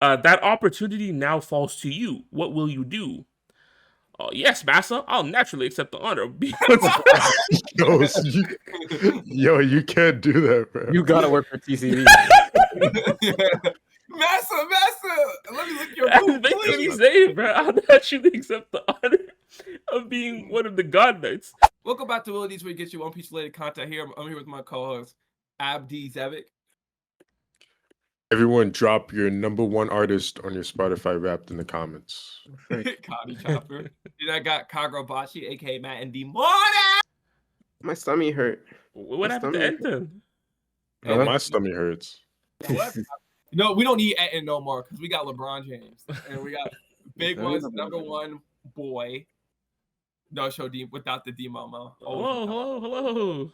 That opportunity now falls to you. What will you do? Yes, Massa, I'll naturally accept the honor of being. Yo, you can't do that, bro. You gotta work for TCV. Massa, let me lick your That's boot, basically what please. he's saying, bro. I'll naturally accept the honor of being one of the God Knights. Welcome back to Willies, where you get your One Piece related content here. I'm here with my co-host, Abdi Zevik. Everyone drop your #1 artist on your Spotify Wrapped in the comments. Connie Chopper. Then I got Kagurabachi, aka Matt and D Morning. My stomach hurt. What happened to Enton? Oh, my stomach hurts. What? No, we don't need Eton no more because we got LeBron James and we got big ones. #1 boy. No show D without the D Momo. Hello.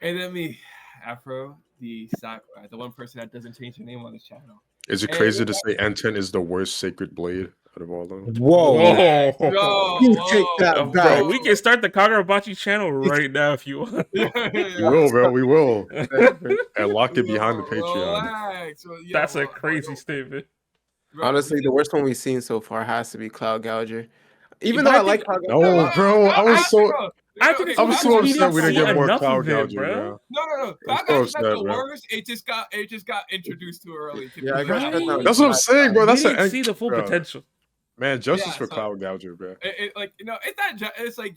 And then me, Afro, the Sakura, the one person that doesn't change her name on this channel. Is it crazy to say N10 is the worst sacred blade out of all of them? Whoa. You take that back. Bro, we can start the Kagurabachi channel right now if you want. We will, bro. We will. And lock it behind the Patreon. That's a crazy statement. Honestly, the worst one we've seen so far has to be Cloud Gouger. Even though I like Cloud Gouger. No, bro. I'm so upset we didn't get more Cloud Gouger, bro. No. Cloud Gouger's not the worst. It just got introduced too early. Yeah, that's what I'm saying, bro. That's didn't see the full potential. Man, justice for Cloud Gouger, bro. It's not. It's like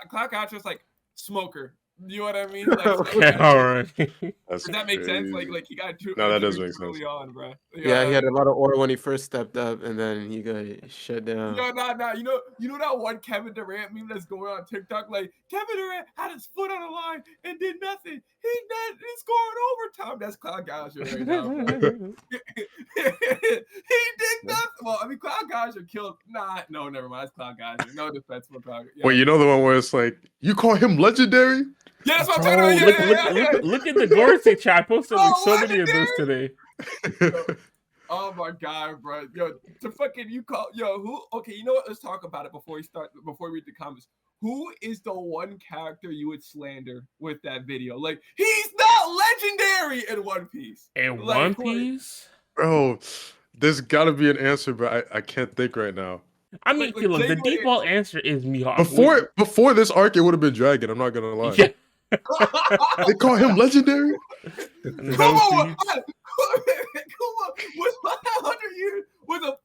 Cloud Gouger's like smoker. You know what I mean? Like, okay, all right. Does that make sense? Like he got too. No, that does make sense. Early on, bro. Yeah, he had a lot of aura when he first stepped up, and then he got shut down. No. You know that one Kevin Durant meme that's going on TikTok? Like Kevin Durant had his foot on the line and did nothing. He scored overtime. That's Cloud Gouger right now. He did nothing. Well, I mean, Cloud Gouger killed. No, never mind. It's Cloud Gouger. No defense for Cloud Gouger. Wait, you know the one where it's like, you call him legendary? Yeah, that's what I'm talking about. Look at the Dorsey chat. I posted like so many of those today. Oh my god, bro. Yo, who? Okay, you know what? Let's talk about it before we read the comments. Who is the one character you would slander with that video? Like, he's not legendary in One Piece. In One Piece? Bro, there's gotta be an answer, but I can't think right now. I mean, look, the default answer is Mihawk. Before this arc, it would have been Dragon. I'm not gonna lie. Yeah. They call him legendary. Come on, was 100 years with a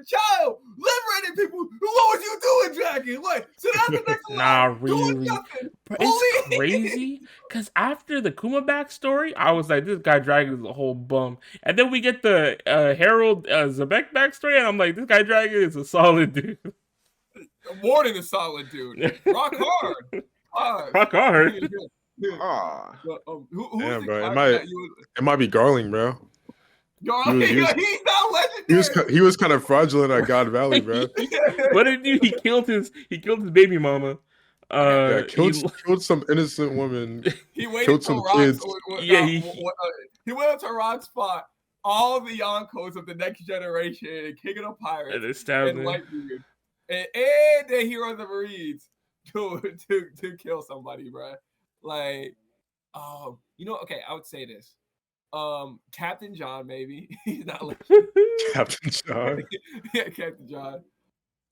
child liberating people. What was you doing, Dragon? Like, so that's the next one. Nah, really. Bro, it's crazy because after the Kuma backstory, I was like, this guy Dragon is a whole bum. And then we get the Harold Zebek backstory, and I'm like, this guy Dragon is a solid dude. More than a solid dude. Rock hard. Rock hard. Damn, bro. It might be Garling, bro. Garling, he's not legendary. He was kind of fraudulent at God Valley, bro. What did he do? He killed his baby mama. Killed some innocent woman. He waited killed some kids. He went up to Rock's spot. All the Yonkos of the next generation, King of the Pirates, and Whitebeard, and the Hero of the Marines to kill somebody, bro. Like, okay, I would say this. Captain John, maybe. He's not legendary. Captain John. Yeah, Captain John.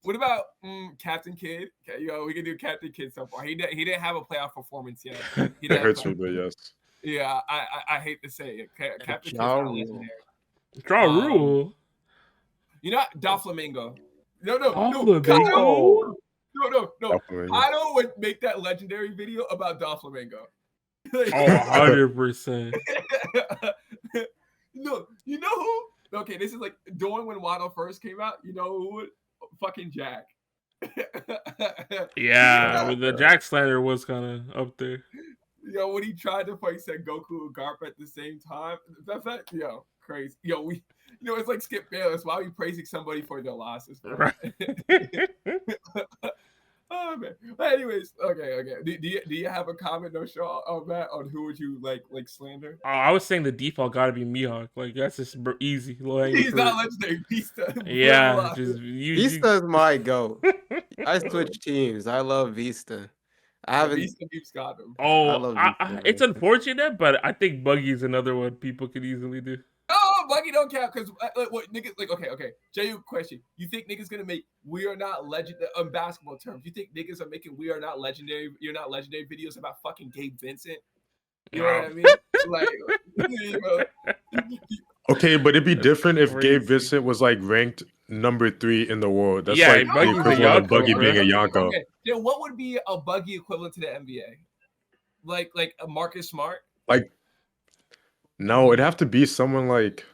What about Captain Kidd? Okay, we can do Captain Kidd so far. He didn't have a playoff performance yet. It hurts me, but yes. Yeah, I hate to say it. Captain Kidd's not legendary. Draw rule. You know, Doflamingo. No. Kaido would make that legendary video about Doflamingo. 100%. No, you know who? Okay, this is like during when Wano first came out. You know who would? Fucking Jack. Yeah, the Jack Slander was kind of up there. When he tried to fight Sengoku and Garp at the same time, crazy. It's like Skip Bayless. Why are we praising somebody for their losses? Right. Oh man. But anyways, okay. Do you have a comment, no show on that? On who would you like slander? I was saying the default got to be Mihawk. Like that's just easy. He's not legendary. Vista. Yeah, Vista is my go. I switch teams. I love Vista. I haven't. Vista keeps got him. Oh, it's unfortunate, but I think Buggy is another one people could easily do. Oh, Buggy don't count because what niggas like? Okay. J.U. question: you think niggas gonna make We Are Not Legend on basketball terms? You think niggas are making We Are Not Legendary? You're not legendary videos about fucking Gabe Vincent? You know what I mean? Like, you know. Okay, but it'd be different if Gabe Vincent was like ranked number 3 in the world. That's like the equivalent of Buggy being a Yonko. Okay, then what would be a Buggy equivalent to the NBA? Like a Marcus Smart? Like, no, it'd have to be someone like,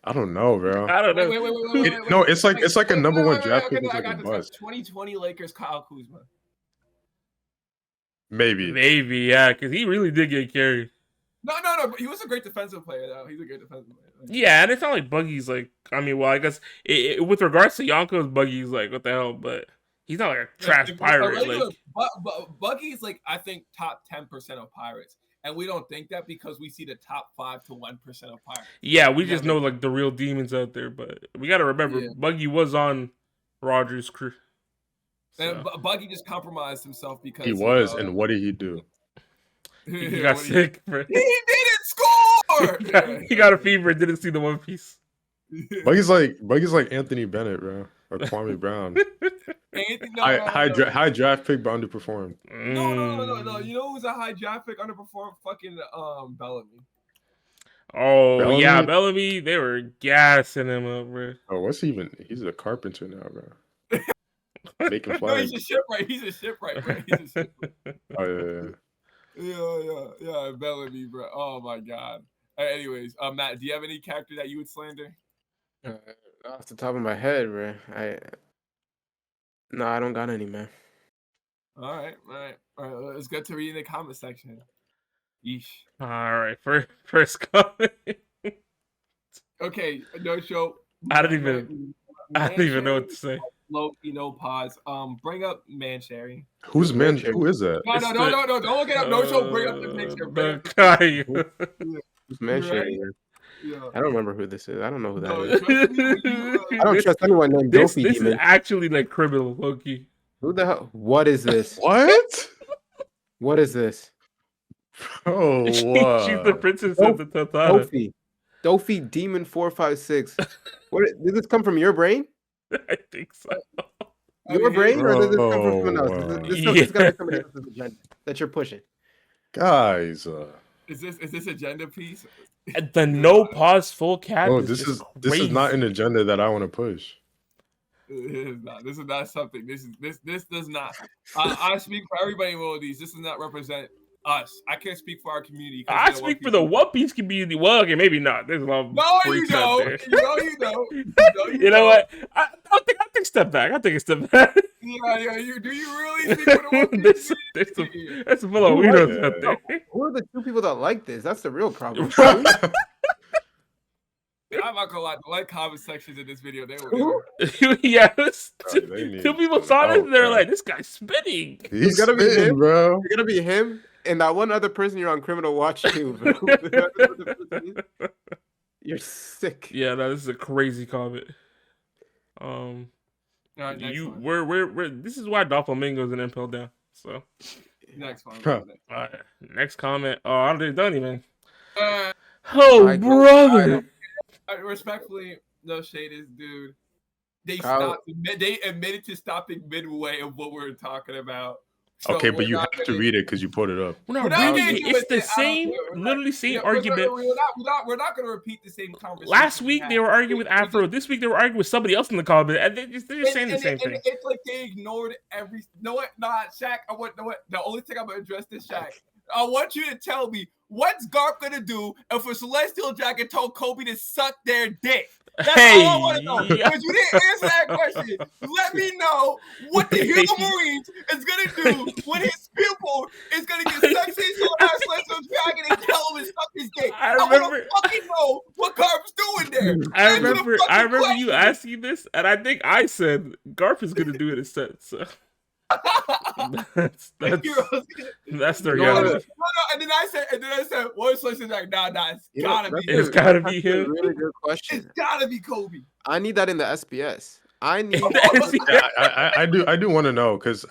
I don't know, bro. I don't know. Wait, no, it's like a number 1 draft pick. I got this. 2020 Lakers, Kyle Kuzma. Maybe, yeah, because he really did get carried. No, but he was a great defensive player, though. He's a great defensive player. Yeah, and it's not like Buggy's like, I mean, well, I guess with regards to Yonko's, Buggy's like, what the hell, but he's not like a trash pirate. But Buggy's like, I think top 10% of pirates. And we don't think that because we see the top 5 to 1% of pirates. Yeah, we just know like the real demons out there, but we got to remember Buggy was on Rogers' crew. So. And Buggy just compromised himself because he was, and what did he do? He got sick. He didn't score. He got a fever and didn't see the One Piece. Buggy's like Anthony Bennett, bro, or Kwame Brown. High draft pick, but underperformed. No. You know who's a high draft pick, underperformed? Fucking Bellamy. Oh, Bellamy? Yeah, Bellamy. They were gassing him up, bro. Oh, what's he even? He's a carpenter now, bro. Making flags. No, he's a shipwright, bro. Oh Yeah, Bellamy, bro. Oh my god. Anyways, Matt, do you have any character that you would slander? Off the top of my head, bro. No, I don't got any, man. All right. Let's get to reading the comment section. Yeesh. All right, first comment. Okay, no show. I don't even know what to say. Loki, no pause. Bring up man sharing. Who's man? Who is that? No. Don't look it up. No show. Bring up the picture. Who's man sharing? Yeah. I don't remember who this is. I don't know who that is. I don't trust anyone named Dofi This Demon. is actually like criminal, Loki. Who the hell? What is this? What? What is this? Oh, She's the princess of the Tatara. Dofi Demon 456. Did this come from your brain? I think so. Your brain, or did this come from someone else? This gotta be somebody else's agenda that you're pushing. Guys, is this agenda piece? The no pause full cap. Oh, this is not an agenda that I want to push. It is not. This is not something. This does not. I speak for everybody in all these. This does not represent us. I can't speak for our community. I speak for the One Piece community. Well, okay, maybe not. There's a lot of you know. You know what? I think step back. I think a step back. Yeah. Do you really speak for the One Piece? That's full of weirdos out there. Who are the 2 people that like this? That's the real problem. I'm not gonna lie. The like comment sections in this video, they were. Yes. 2 people saw this and they're like, "This guy's spitting." He's gonna be him, bro. It's gonna be him and that one other person you're on Criminal Watch too. You're sick. Yeah, this is a crazy comment. Right, we're this is why Doflamingo's an impel down. So next one. All right, next comment. Oh, I'm done, man. Brother. Respectfully, no shade is dude. They admitted to stopping midway of what we're talking about. So okay, but you have to read it because you put it up. It's the same, literally same argument. We're not going to repeat the same conversation. Last week they were arguing with Afro. This week they were arguing with somebody else in the comment, and they're just saying the same thing. It's like they ignored every. No, what? Not Shaq. The only thing I'm going to address is Shaq. I want you to tell me what's Garp going to do if a Celestial Dragon told Kobe to suck their dick. That's all I want to know. Because you didn't answer that question. Let me know what the Hero Marines is going to do when his pupil is going to get sucked into a Celestial Dragon and tell him to suck his dick. I want to fucking know what Garp's doing there. I remember you asking this, and I think I said Garp is going to do it instead. So. that's the reality. No, and then I said, what's Celestial Dragon? Nah, it's gotta be him. That's a really good question. It's gotta be Kobe. I need that in the SBS. I need. I do want to know because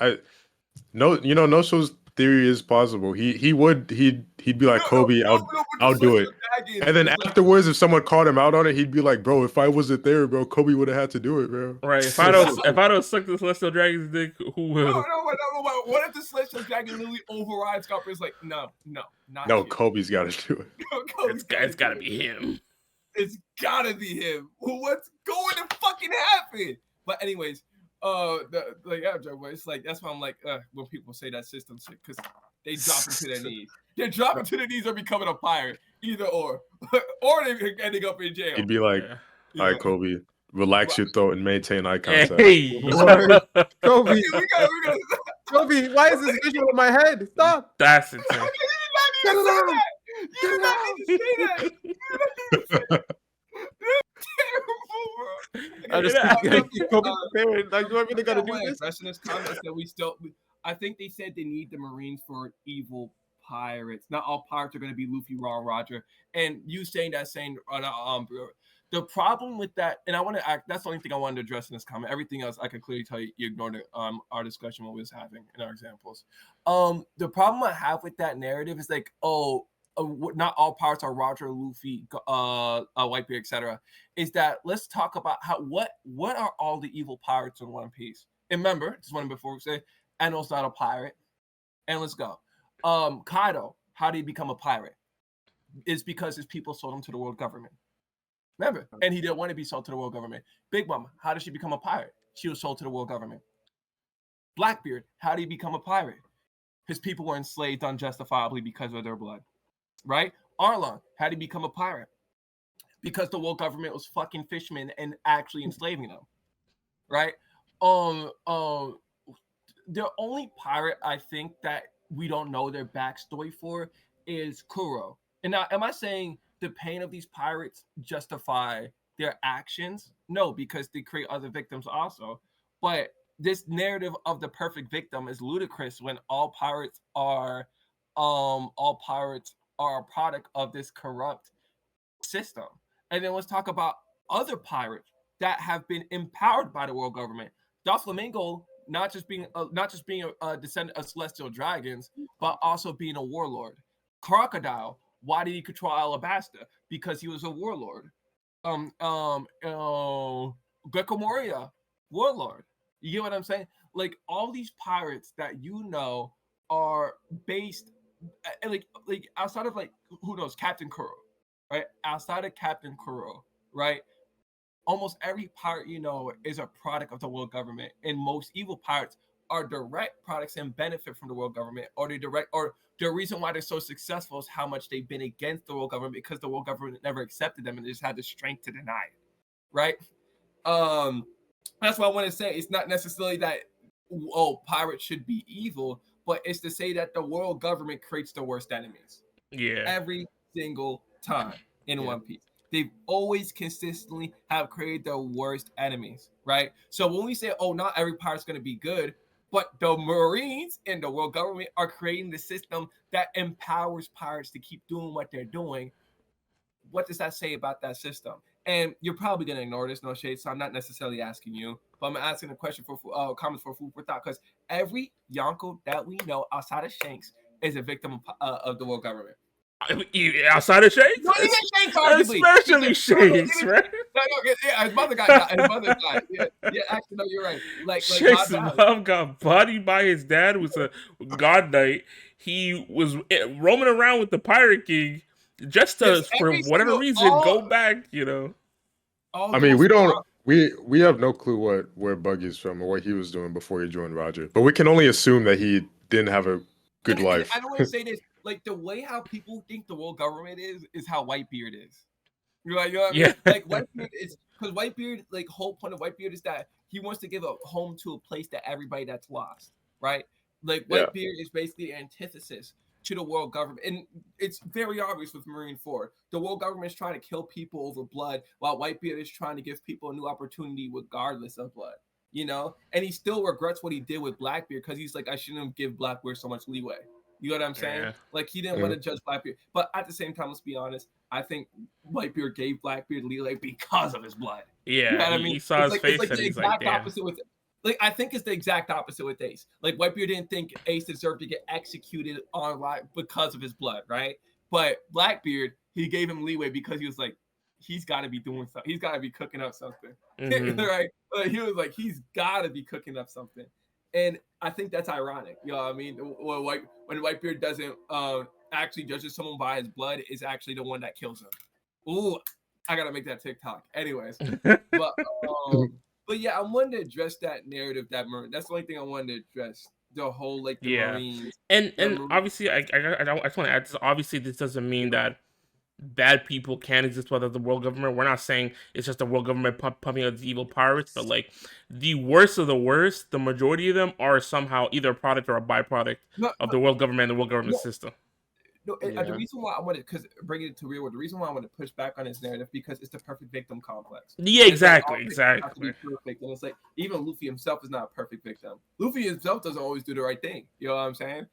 no show's theory is possible. He'd be like, Kobe, I'll do it. And then afterwards, if someone called him out on it, he'd be like, bro, if I wasn't there, bro, Kobe would have had to do it, bro. Right. If I don't suck the Celestial Dragon's dick, who will? No. What if the Celestial Dragon literally overrides Scott? It's like, no, not no, you. Kobe's got to do it. It's got to be him. It's got to be him. What's going to fucking happen? But anyways, it's like, that's why I'm like, when people say that system shit, because they drop into their knees. They're dropping to their knees or becoming a pirate, either or they're ending up in jail. He'd be like, all right, Kobe, relax your throat and maintain eye contact. Hey. Kobe, Kobe, why is this visual in my head? Stop. That's insane. Get it out. You did not need to say that. I just keep Kobe prepared. Like, do I really gotta do this? This comments that I think they said they need the Marines for evil pirates. Not all pirates are going to be Luffy, Ron, Roger. And you saying the problem with that, and I want to act. That's the only thing I wanted to address in this comment. Everything else, I could clearly tell you ignored our discussion what we was having in our examples. The problem I have with that narrative is like, not all pirates are Roger, Luffy, Whitebeard, etc. Is that let's talk about what are all the evil pirates in One Piece? And remember, just one before we say, Eno's not a pirate. And let's go. Kaido, how did he become a pirate? It's because his people sold him to the world government. Remember, and he didn't want to be sold to the world government. Big Mom, how did she become a pirate? She was sold to the world government. Blackbeard, how did he become a pirate? His people were enslaved unjustifiably because of their blood. Right? Arlong, how did he become a pirate? Because the world government was fucking fishermen and actually enslaving them. Right? The only pirate I think that we don't know their backstory for is Kuro. And now, am I saying the pain of these pirates justify their actions? No, because they create other victims also. But this narrative of the perfect victim is ludicrous when all pirates are a product of this corrupt system. And then let's talk about other pirates that have been empowered by the world government. Doflamingo, not just being a descendant of celestial dragons, but also being a warlord. Crocodile, why did he control Alabasta? Because he was a warlord. Greco Moria, warlord. You get what I'm saying? Like all these pirates that you know are based, like outside of like who knows, Captain Kuro, right? Outside of Captain Kuro, right? Almost every pirate you know is a product of the world government, and most evil pirates are direct products and benefit from the world government, or the reason why they're so successful is how much they've been against the world government because the world government never accepted them and they just had the strength to deny it, right? That's why I want to say it's not necessarily that pirates should be evil, but it's to say that the world government creates the worst enemies. Yeah, every single time in One Piece. They've always consistently have created the worst enemies, right? So when we say, not every pirate's going to be good, but the Marines and the world government are creating the system that empowers pirates to keep doing what they're doing. What does that say about that system? And you're probably going to ignore this, no shade, so I'm not necessarily asking you, but I'm asking a question for comments for food for thought, because every Yonko that we know outside of Shanks is a victim of the world government. Outside of Shanks? No, even Shanks, arguably. Especially Shanks, right? Yeah, his mother died. Yeah, actually, no, you're right. Like Shanks' mom got bodied by his dad, who was a god knight. He was roaming around with the Pirate King just to, for whatever reason, go back, you know. I mean, we have no clue where Buggy's from or what he was doing before he joined Roger, but we can only assume that he didn't have a good life. I don't want to say this. Like the way how people think the world government is how Whitebeard is. You know what I mean? Like Whitebeard is, because Whitebeard, like whole point of Whitebeard is that he wants to give a home to a place to everybody that's lost, right? Like Whitebeard is basically an antithesis to the world government, and it's very obvious with Marine 4. The world government is trying to kill people over blood, while Whitebeard is trying to give people a new opportunity regardless of blood. You know, and he still regrets what he did with Blackbeard because he's like, I shouldn't give Blackbeard so much leeway. You know what I'm saying? Yeah. Like he didn't want to judge Blackbeard, but at the same time, let's be honest. I think Whitebeard gave Blackbeard leeway because of his blood. Yeah, you know what I mean? He saw his face, it's like and the he's exact like, opposite with like I think it's the exact opposite with Ace. Like Whitebeard didn't think Ace deserved to get executed on live because of his blood, right? But Blackbeard, he gave him leeway because he was like, he's got to be doing something. He's got to be cooking up something, right? Like, he was like, he's got to be cooking up something, and I think that's ironic. You know what I mean? When Whitebeard doesn't actually judges someone by his blood, is actually the one that kills him. Ooh, I gotta make that TikTok. Anyways, but yeah, I wanted to address that narrative that's the only thing I wanted to address. The whole like the Marines. And obviously I just want to add this. Obviously, this doesn't mean that bad people can't exist without the world government. We're not saying it's just the world government pumping out the evil pirates, but like the worst of the worst, the majority of them are somehow either a product or a byproduct of the world government and the world government system. No, the reason why I want to, because bringing it to real world, the reason why I want to push back on this narrative because it's the perfect victim complex. Yeah, exactly, Have to be perfect, and it's like even Luffy himself is not a perfect victim. Luffy himself doesn't always do the right thing. You know what I'm saying?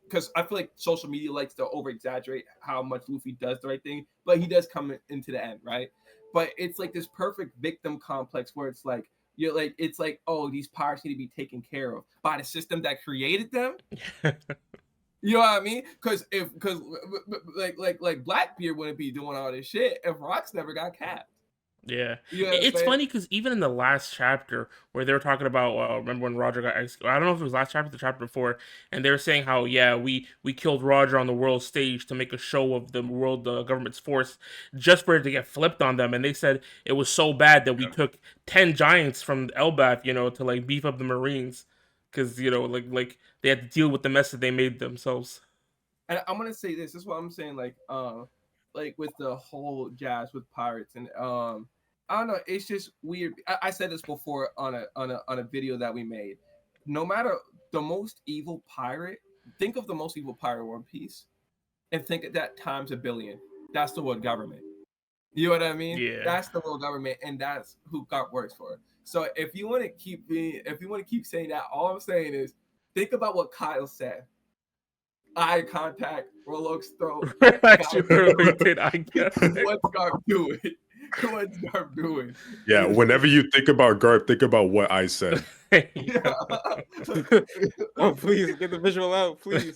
Because I feel like social media likes to over exaggerate how much Luffy does the right thing, but he does come into the end, right? But it's like this perfect victim complex where it's like you're like it's like, oh, these pirates need to be taken care of by the system that created them. You know what I mean? Because like Blackbeard wouldn't be doing all this shit if Rocks never got capped. Yeah, you know it's funny because even in the last chapter where they were talking about, remember when Roger got executed? I don't know if it was last chapter or the chapter before, and they were saying how we killed Roger on the world stage to make a show of the world government's force, just for it to get flipped on them, and they said it was so bad that we took 10 giants from Elbaf, to like beef up the Marines, because like they had to deal with the mess that they made themselves. And I'm gonna say this is what I'm saying, like with the whole jazz with pirates and I don't know, it's just weird. I said this before on a video that we made. No matter the most evil pirate, think of the most evil pirate in One Piece and think of that times a billion. That's the world government. You know what I mean? Yeah. That's the world government, and that's who God works for. So if you want to keep saying that, all I'm saying is think about what Kyle said. Eye contact, Rolex throat. What's Garp doing? What's Garp doing? Yeah, whenever you think about Garp, think about what I said. Oh, please get the visual out, please.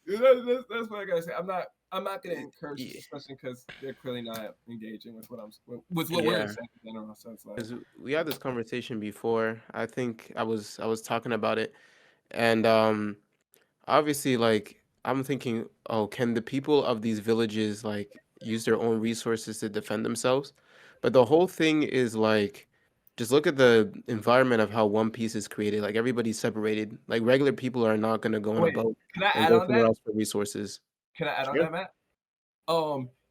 That's what I gotta say. I'm not gonna encourage this discussion because they're clearly not engaging with what we're saying in general. So it's like we had this conversation before. I think I was talking about it, and obviously, like, I'm thinking, oh, can the people of these villages, like, use their own resources to defend themselves? But the whole thing is, like, just look at the environment of how One Piece is created. Like, everybody's separated. Like, regular people are not going to go on a boat and go somewhere else for resources. Can I add on that, Matt?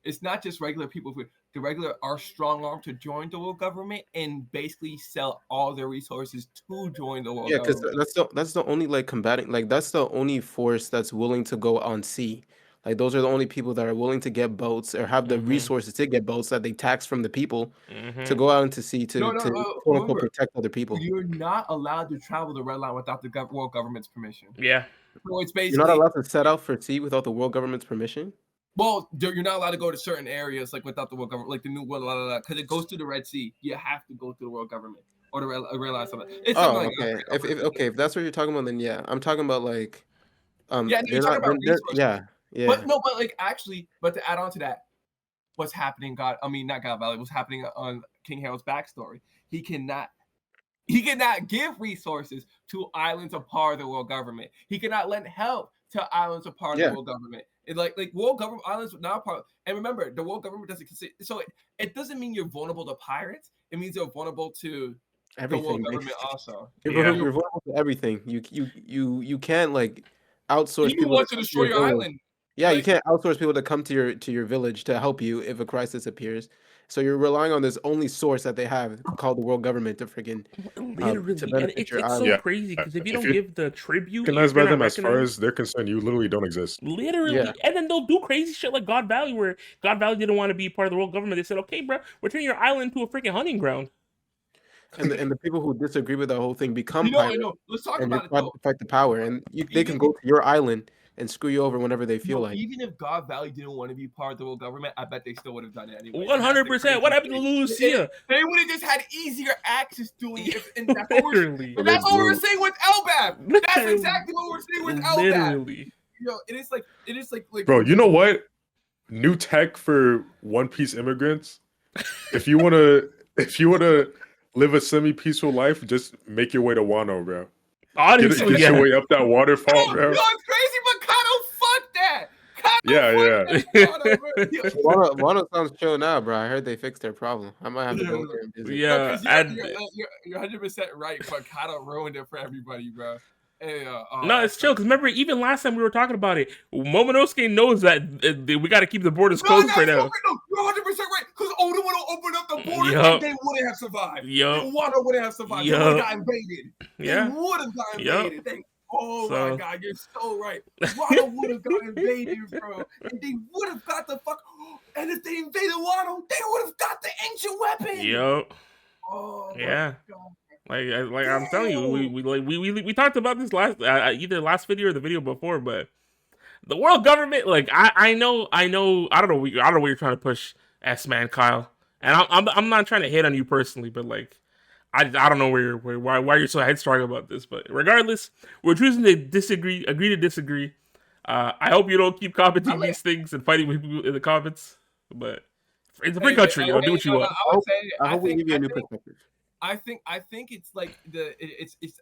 It's not just regular people. The regular are strong armed to join the world government and basically sell all their resources to join the world government. Yeah, because that's the only like combating, like that's the only force that's willing to go on sea. Like those are the only people that are willing to get boats or have the resources to get boats that they tax from the people to go out into sea to quote unquote protect other people. You're not allowed to travel the red line without the world government's permission. Yeah. So it's basically you're not allowed to set out for sea without the world government's permission. Well, you're not allowed to go to certain areas like without the world government, like the new world, because it goes through the Red Sea. You have to go through the world government or the red line. It's okay. If that's what you're talking about, then yeah, I'm talking about like, you're talking about resources. Yeah. But like actually, but to add on to that, what's happening? Not God Valley. What's happening on King Harold's backstory? He cannot give resources to islands a part of the world government. He cannot lend help to islands a part of the world government. It's like world government islands not a part. And remember, the world government doesn't consider. So it doesn't mean you're vulnerable to pirates. It means you're vulnerable to everything. The world government also. You're vulnerable to everything. You can't like outsource. You want to destroy your island. Yeah, you can't outsource people to come to your village to help you if a crisis appears. So you're relying on this only source that they have called the world government to freaking literally. It's so crazy because if you don't give the tribute, recognize by them as far as they're concerned, you literally don't exist. Literally, and then they'll do crazy shit like God Valley, where God Valley didn't want to be part of the world government. They said, "Okay, bro, we're turning your island into a freaking hunting ground." And the people who disagree with the whole thing become pirates. Let's talk about it. Fight the power, and they can go to your island and screw you over whenever they feel like. Even if God Valley didn't want to be part of the world government, I bet they still would have done it anyway. 100%. What happened to Lucia? They would have just had easier access doing it. And that's what we're saying with Elbaf. That's exactly what we're saying with Elbaf. Literally. It is like bro, you know what? New tech for One Piece immigrants. If you wanna live a semi-peaceful life, just make your way to Wano, bro. Honestly, get your way up that waterfall, bro. It's crazy, but Kano, fuck that. Wano sounds chill now, bro. I heard they fixed their problem. I might have to go there and visit. Yeah, you're 100% right, but Kano ruined it for everybody, bro. No, it's chill because remember, even last time we were talking about it, Momonosuke knows that we got to keep the borders closed for now. You're 100% right because Oda would have opened up the borders and they wouldn't have survived. Wano wouldn't have survived. They would have got invaded. They would have got invaded. My God, you're so right. Wano would have got invaded, bro. And they would have got the fuck. And if they invaded Wano, they would have got the ancient weapon. Yep. Oh, yeah. My God. Like I'm telling you, we talked about this last either last video or the video before, but the world government, like I don't know what you're trying to push, S-Man Kyle, and I'm not trying to hit on you personally, but like I don't know why you're so headstrong about this, but regardless, we're choosing to agree to disagree. I hope you don't keep commenting these things and fighting with people in the comments, but it's a free country, do what you want. I hope we give you a new perspective. I think it's like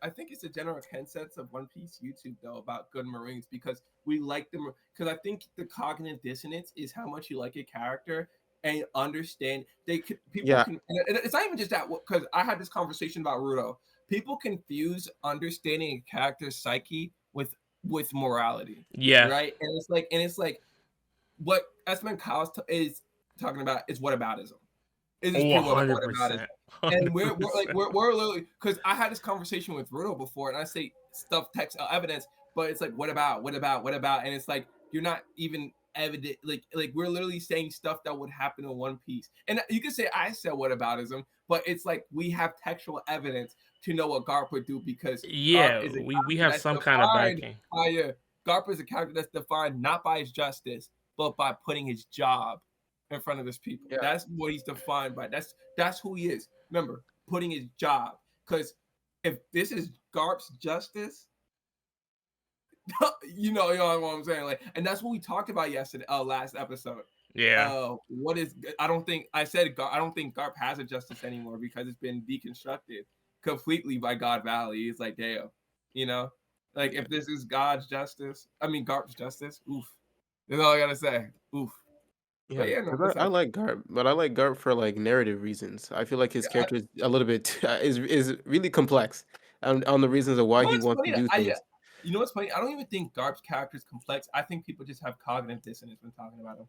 I think it's a general consensus of One Piece YouTube though about good Marines because we like them because I think the cognitive dissonance is how much you like a character and understand people can it's not even just that because I had this conversation about Rudo. People confuse understanding a character's psyche with morality. Yeah. Right? And it's like what S-Man Kyle is talking about is whataboutism. Is this pure whataboutism. And we're literally because I had this conversation with Rudo before, and I say stuff, text, evidence, but it's like, what about, and it's like you're not even evident. Like we're literally saying stuff that would happen in One Piece, and you could say I said whataboutism, but it's like we have textual evidence to know what Garp would do because we have some kind of backing. Garp is a character that's defined not by his justice, but by putting his job in front of his people. Yeah. That's what he's defined by. That's who he is. Remember, putting his job. Because if this is Garp's justice, you know what I'm saying. Like, and that's what we talked about yesterday, last episode. Yeah. I don't think Garp has a justice anymore because it's been deconstructed completely by God Valley. It's like, damn, like if this is Garp's justice, oof. That's all I gotta say. Oof. Yeah, I like Garp, but I like Garp for like narrative reasons. I feel like his character is a little bit is really complex on the reasons of why he wants to do things. You know what's funny? I don't even think Garp's character is complex. I think people just have cognitive dissonance when talking about him.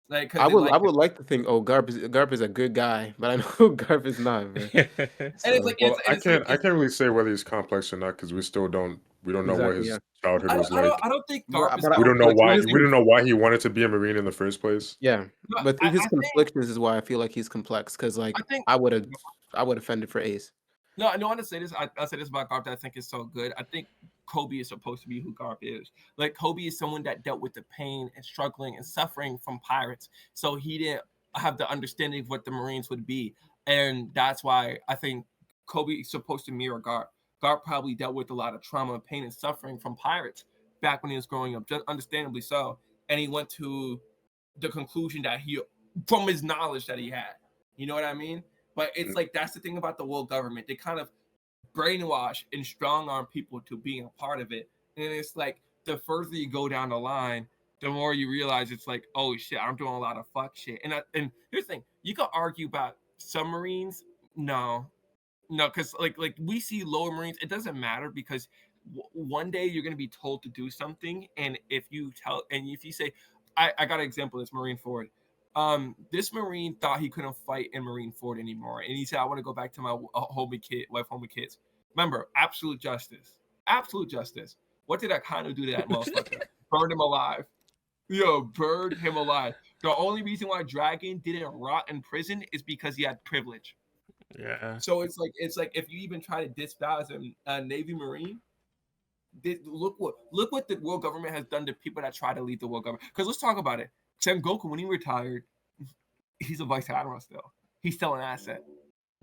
Like I would like to think, Garp is a good guy, but I know Garp is not. I can't really say whether he's complex or not because we don't know what his childhood was like. I don't think Garp is. We don't know why he wanted to be a Marine in the first place. Yeah, but his conflictions is why I feel like he's complex because I would have offended for Ace. No, I want to say this. I'll say this about Garp that I think is so good. I think Kobe is supposed to be who Garp is. Like Kobe is someone that dealt with the pain and struggling and suffering from pirates, so he didn't have the understanding of what the Marines would be, and that's why I think Kobe is supposed to mirror Garp. Garp probably dealt with a lot of trauma, pain, and suffering from pirates back when he was growing up, just understandably so, and he went to the conclusion that from his knowledge that he had. You know what I mean? But it's like that's the thing about the world government. They kind of brainwash and strong arm people to being a part of it. And it's like the further you go down the line, the more you realize it's like, oh shit, I'm doing a lot of fuck shit. And here's the thing, you can argue about submarines. No, because like we see lower Marines, it doesn't matter because one day you're gonna be told to do something, and if you say, I got an example, this Marine Ford. This Marine thought he couldn't fight in Marine Ford anymore, and he said, "I want to go back to my wife, home with kids." Remember, absolute justice. What did Akano do to that motherfucker? Burned him alive. Burned him alive. The only reason why Dragon didn't rot in prison is because he had privilege. Yeah. So it's like if you even try to disavow as a Navy Marine, look what the world government has done to people that try to lead the world government. Because let's talk about it. Sengoku, when he retired, he's a vice admiral still. He's still an asset.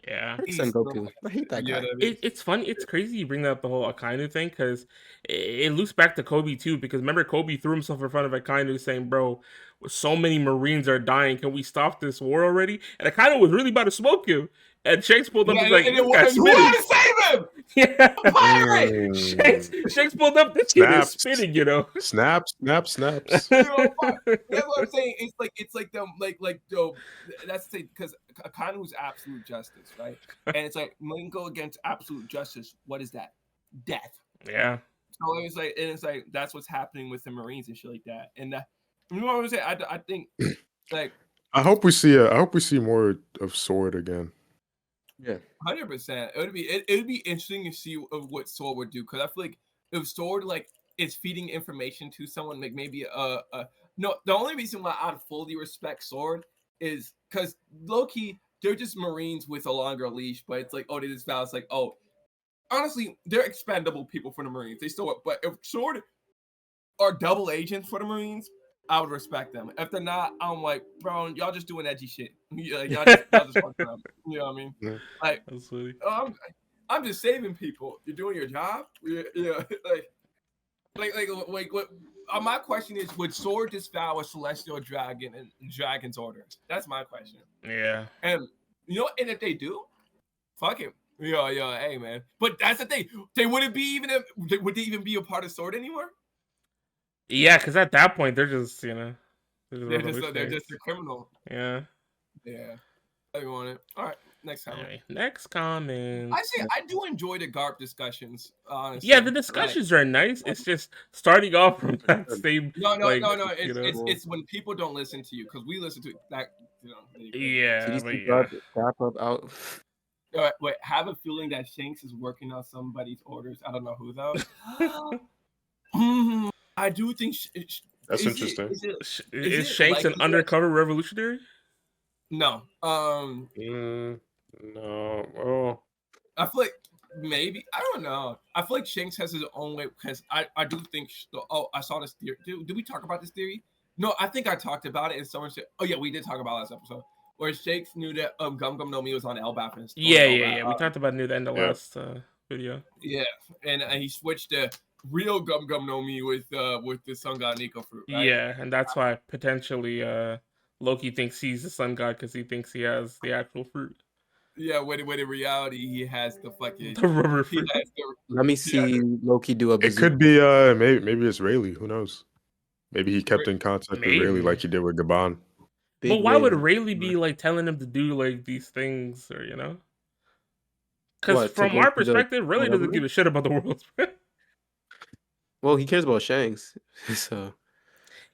Yeah. Sengoku. I hate that guy. It's funny. It's crazy you bring up the whole Akainu thing because it loops back to Kobe too. Because remember, Kobe threw himself in front of Akainu saying, "Bro, so many Marines are dying. Can we stop this war already?" And Akainu was really about to smoke him. And Shanks pulled up and was like, "This guy's spitting. To save him! Yeah, pirate. Shanks pulled up. This kid is spitting, you know. Snaps. That's what I'm saying. It's like them like that's the thing, because Akainu is absolute justice, right? And it's like when you go against absolute justice, what is that? Death. Yeah. So it's like that's what's happening with the Marines and shit like that. And you know what I'm saying? I think like I hope we see more of Sword again. Yeah, 100%. It would be interesting to see what Sword would do, because I feel like if Sword like is feeding information to someone, like maybe no. The only reason why I'd fully respect Sword is because low-key they're just Marines with a longer leash, but it's like, oh, they just vow. It's like, oh, honestly, they're expendable people for the Marines. They still, but if Sword are double agents for the Marines, I would respect them. If they're not, I'm like, bro, y'all just doing edgy shit. Y'all just fucking up. You know what I mean? Yeah. Like, That's funny. I'm just saving people. You're doing your job. Yeah, like what? My question is, would Sword disavow a celestial dragon and dragon's order? That's my question. Yeah. And you know, and if they do, fuck it. Yeah, hey man. But that's the thing. They wouldn't be would they even be a part of Sword anymore? Yeah, because at that point they're just, you know, they're just a criminal. Yeah. I want it. All right, next comment. Anyway, next comment. I do enjoy the GARP discussions. Honestly, yeah, the discussions are nice. It's just starting off from that same. No. You know, it's when people don't listen to you, because we listen to that. You know. Yeah. Wrap up out. Wait, have a feeling that Shanks is working on somebody's orders. I don't know who though. I do think that's interesting. Is Shanks an undercover revolutionary? No. No. Oh. I feel like maybe, I don't know. I feel like Shanks has his own way, because I do think. Oh, I saw this theory. Did we talk about this theory? No, I think I talked about it, and someone said, "Oh yeah, we did talk about it last episode." Where Shanks knew that Gum Gum no Mi was on Elbaf. And yeah. We talked about it near the end of last video. Yeah, and he switched to real Gum Gum no Mi with the Sun God Nico fruit. Right? Yeah, and that's why potentially Loki thinks he's the Sun God, because he thinks he has the actual fruit. Yeah, when in reality he has the fucking the rubber fruit. Let me see Loki do a. It could be maybe it's Rayleigh. Who knows? Maybe he kept in contact with Rayleigh like he did with Gaban. But why would Rayleigh be like telling him to do like these things, or you know? Because from our perspective, Rayleigh doesn't give a shit about the world. Well, he cares about Shanks, so.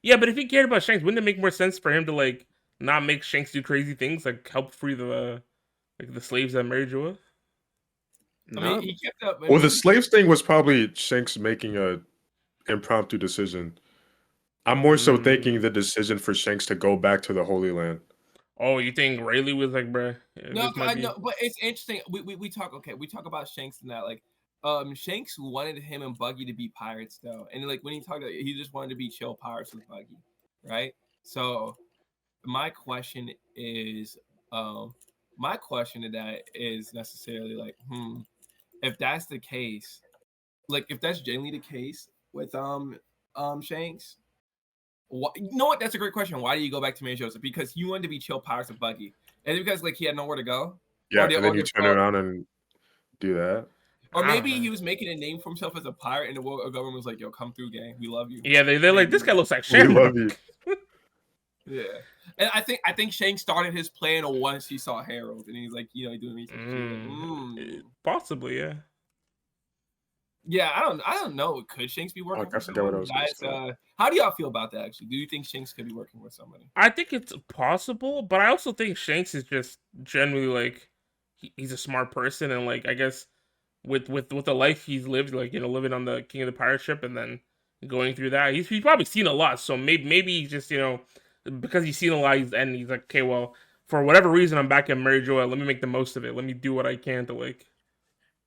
Yeah, but if he cared about Shanks, wouldn't it make more sense for him to like not make Shanks do crazy things, like help free the slaves that married Joa? I mean, he kept up. Well, the slaves thing was probably Shanks making a impromptu decision. I'm more so thinking the decision for Shanks to go back to the Holy Land. Oh, you think Rayleigh was like, bruh? No, but it's interesting. We talk about Shanks and that, like, Shanks wanted him and Buggy to be pirates though, and like when he talked about, he just wanted to be chill pirates with Buggy, right? So my question is, to that is necessarily like, if that's the case, like if that's genuinely the case with Shanks, you know what? That's a great question. Why do you go back to Mary Joseph? Because you wanted to be chill pirates with Buggy, and because like he had nowhere to go. Yeah, and then you turn around and do that. Or maybe he was making a name for himself as a pirate, and the world government was like, "Yo, come through, gang. We love you." Yeah, they're like, "This guy looks like Shanks." We love you. Yeah, and I think Shanks started his plan once he saw Harold, and he's like, you know, doing research. Possibly, yeah. Yeah, I don't know. Could Shanks be working for someone? How do y'all feel about that? Actually, do you think Shanks could be working with somebody? I think it's possible, but I also think Shanks is just generally like he's a smart person, and like I guess with the life he's lived, like, you know, living on the King of the Pirate ship and then going through that, he's probably seen a lot. So maybe he's just, you know, because he's seen a lot, and he's like, okay, well, for whatever reason, I'm back in Mary Joa. Let me make the most of it. Let me do what I can to, like,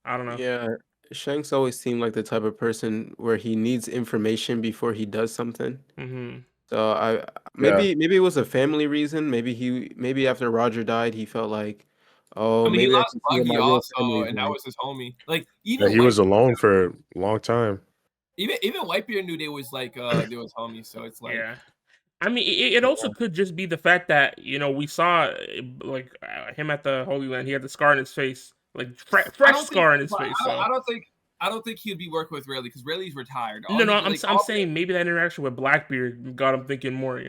I don't know. Yeah, Shanks always seemed like the type of person where he needs information before he does something. So maybe it was a family reason. Maybe after Roger died, he felt like, oh, I mean, he maybe I lost can see what Buggy my real also, family is and that like. was his homie. Like Yeah, even he was alone for a long time. Even Whitebeard knew they was like they was homies. So it's like Yeah. I mean, it also could just be the fact that we saw like him at the Holy Land. He had the scar in his face, like fresh scar in his face. So I don't think he'd be working with Rayleigh because Rayleigh's retired. no, I'm saying maybe that interaction with Blackbeard got him thinking more.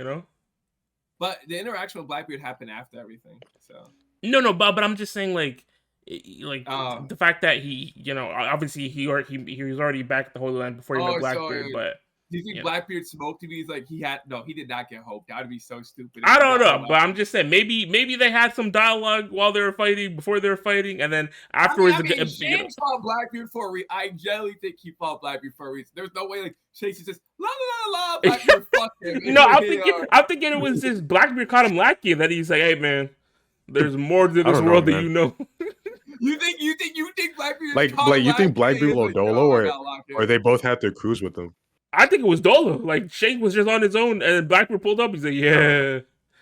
But the interaction with Blackbeard happened after everything. So no, but I'm just saying like the fact that he obviously he was already back at the Holy Land before he met Blackbeard, but. Do you think Blackbeard smoked him? He's like he did not get hope. That would be so stupid. I don't know, but I'm just saying maybe they had some dialogue while they were fighting, before they were fighting, and then afterwards. Shanks fought Blackbeard for a reason. I generally think he fought Blackbeard for a reason. There's no way like Shanks is just la la la la Blackbeard fuck him. No, I'm thinking it was just Blackbeard caught him lacking, that he's like, hey man, there's more to this world than you know. You think Blackbeard like you think Blackbeard will Dolo or they both had to cruise with him? I think it was Dolo. Like Shank was just on his own, and Blackbeard pulled up. He's like, "Yeah,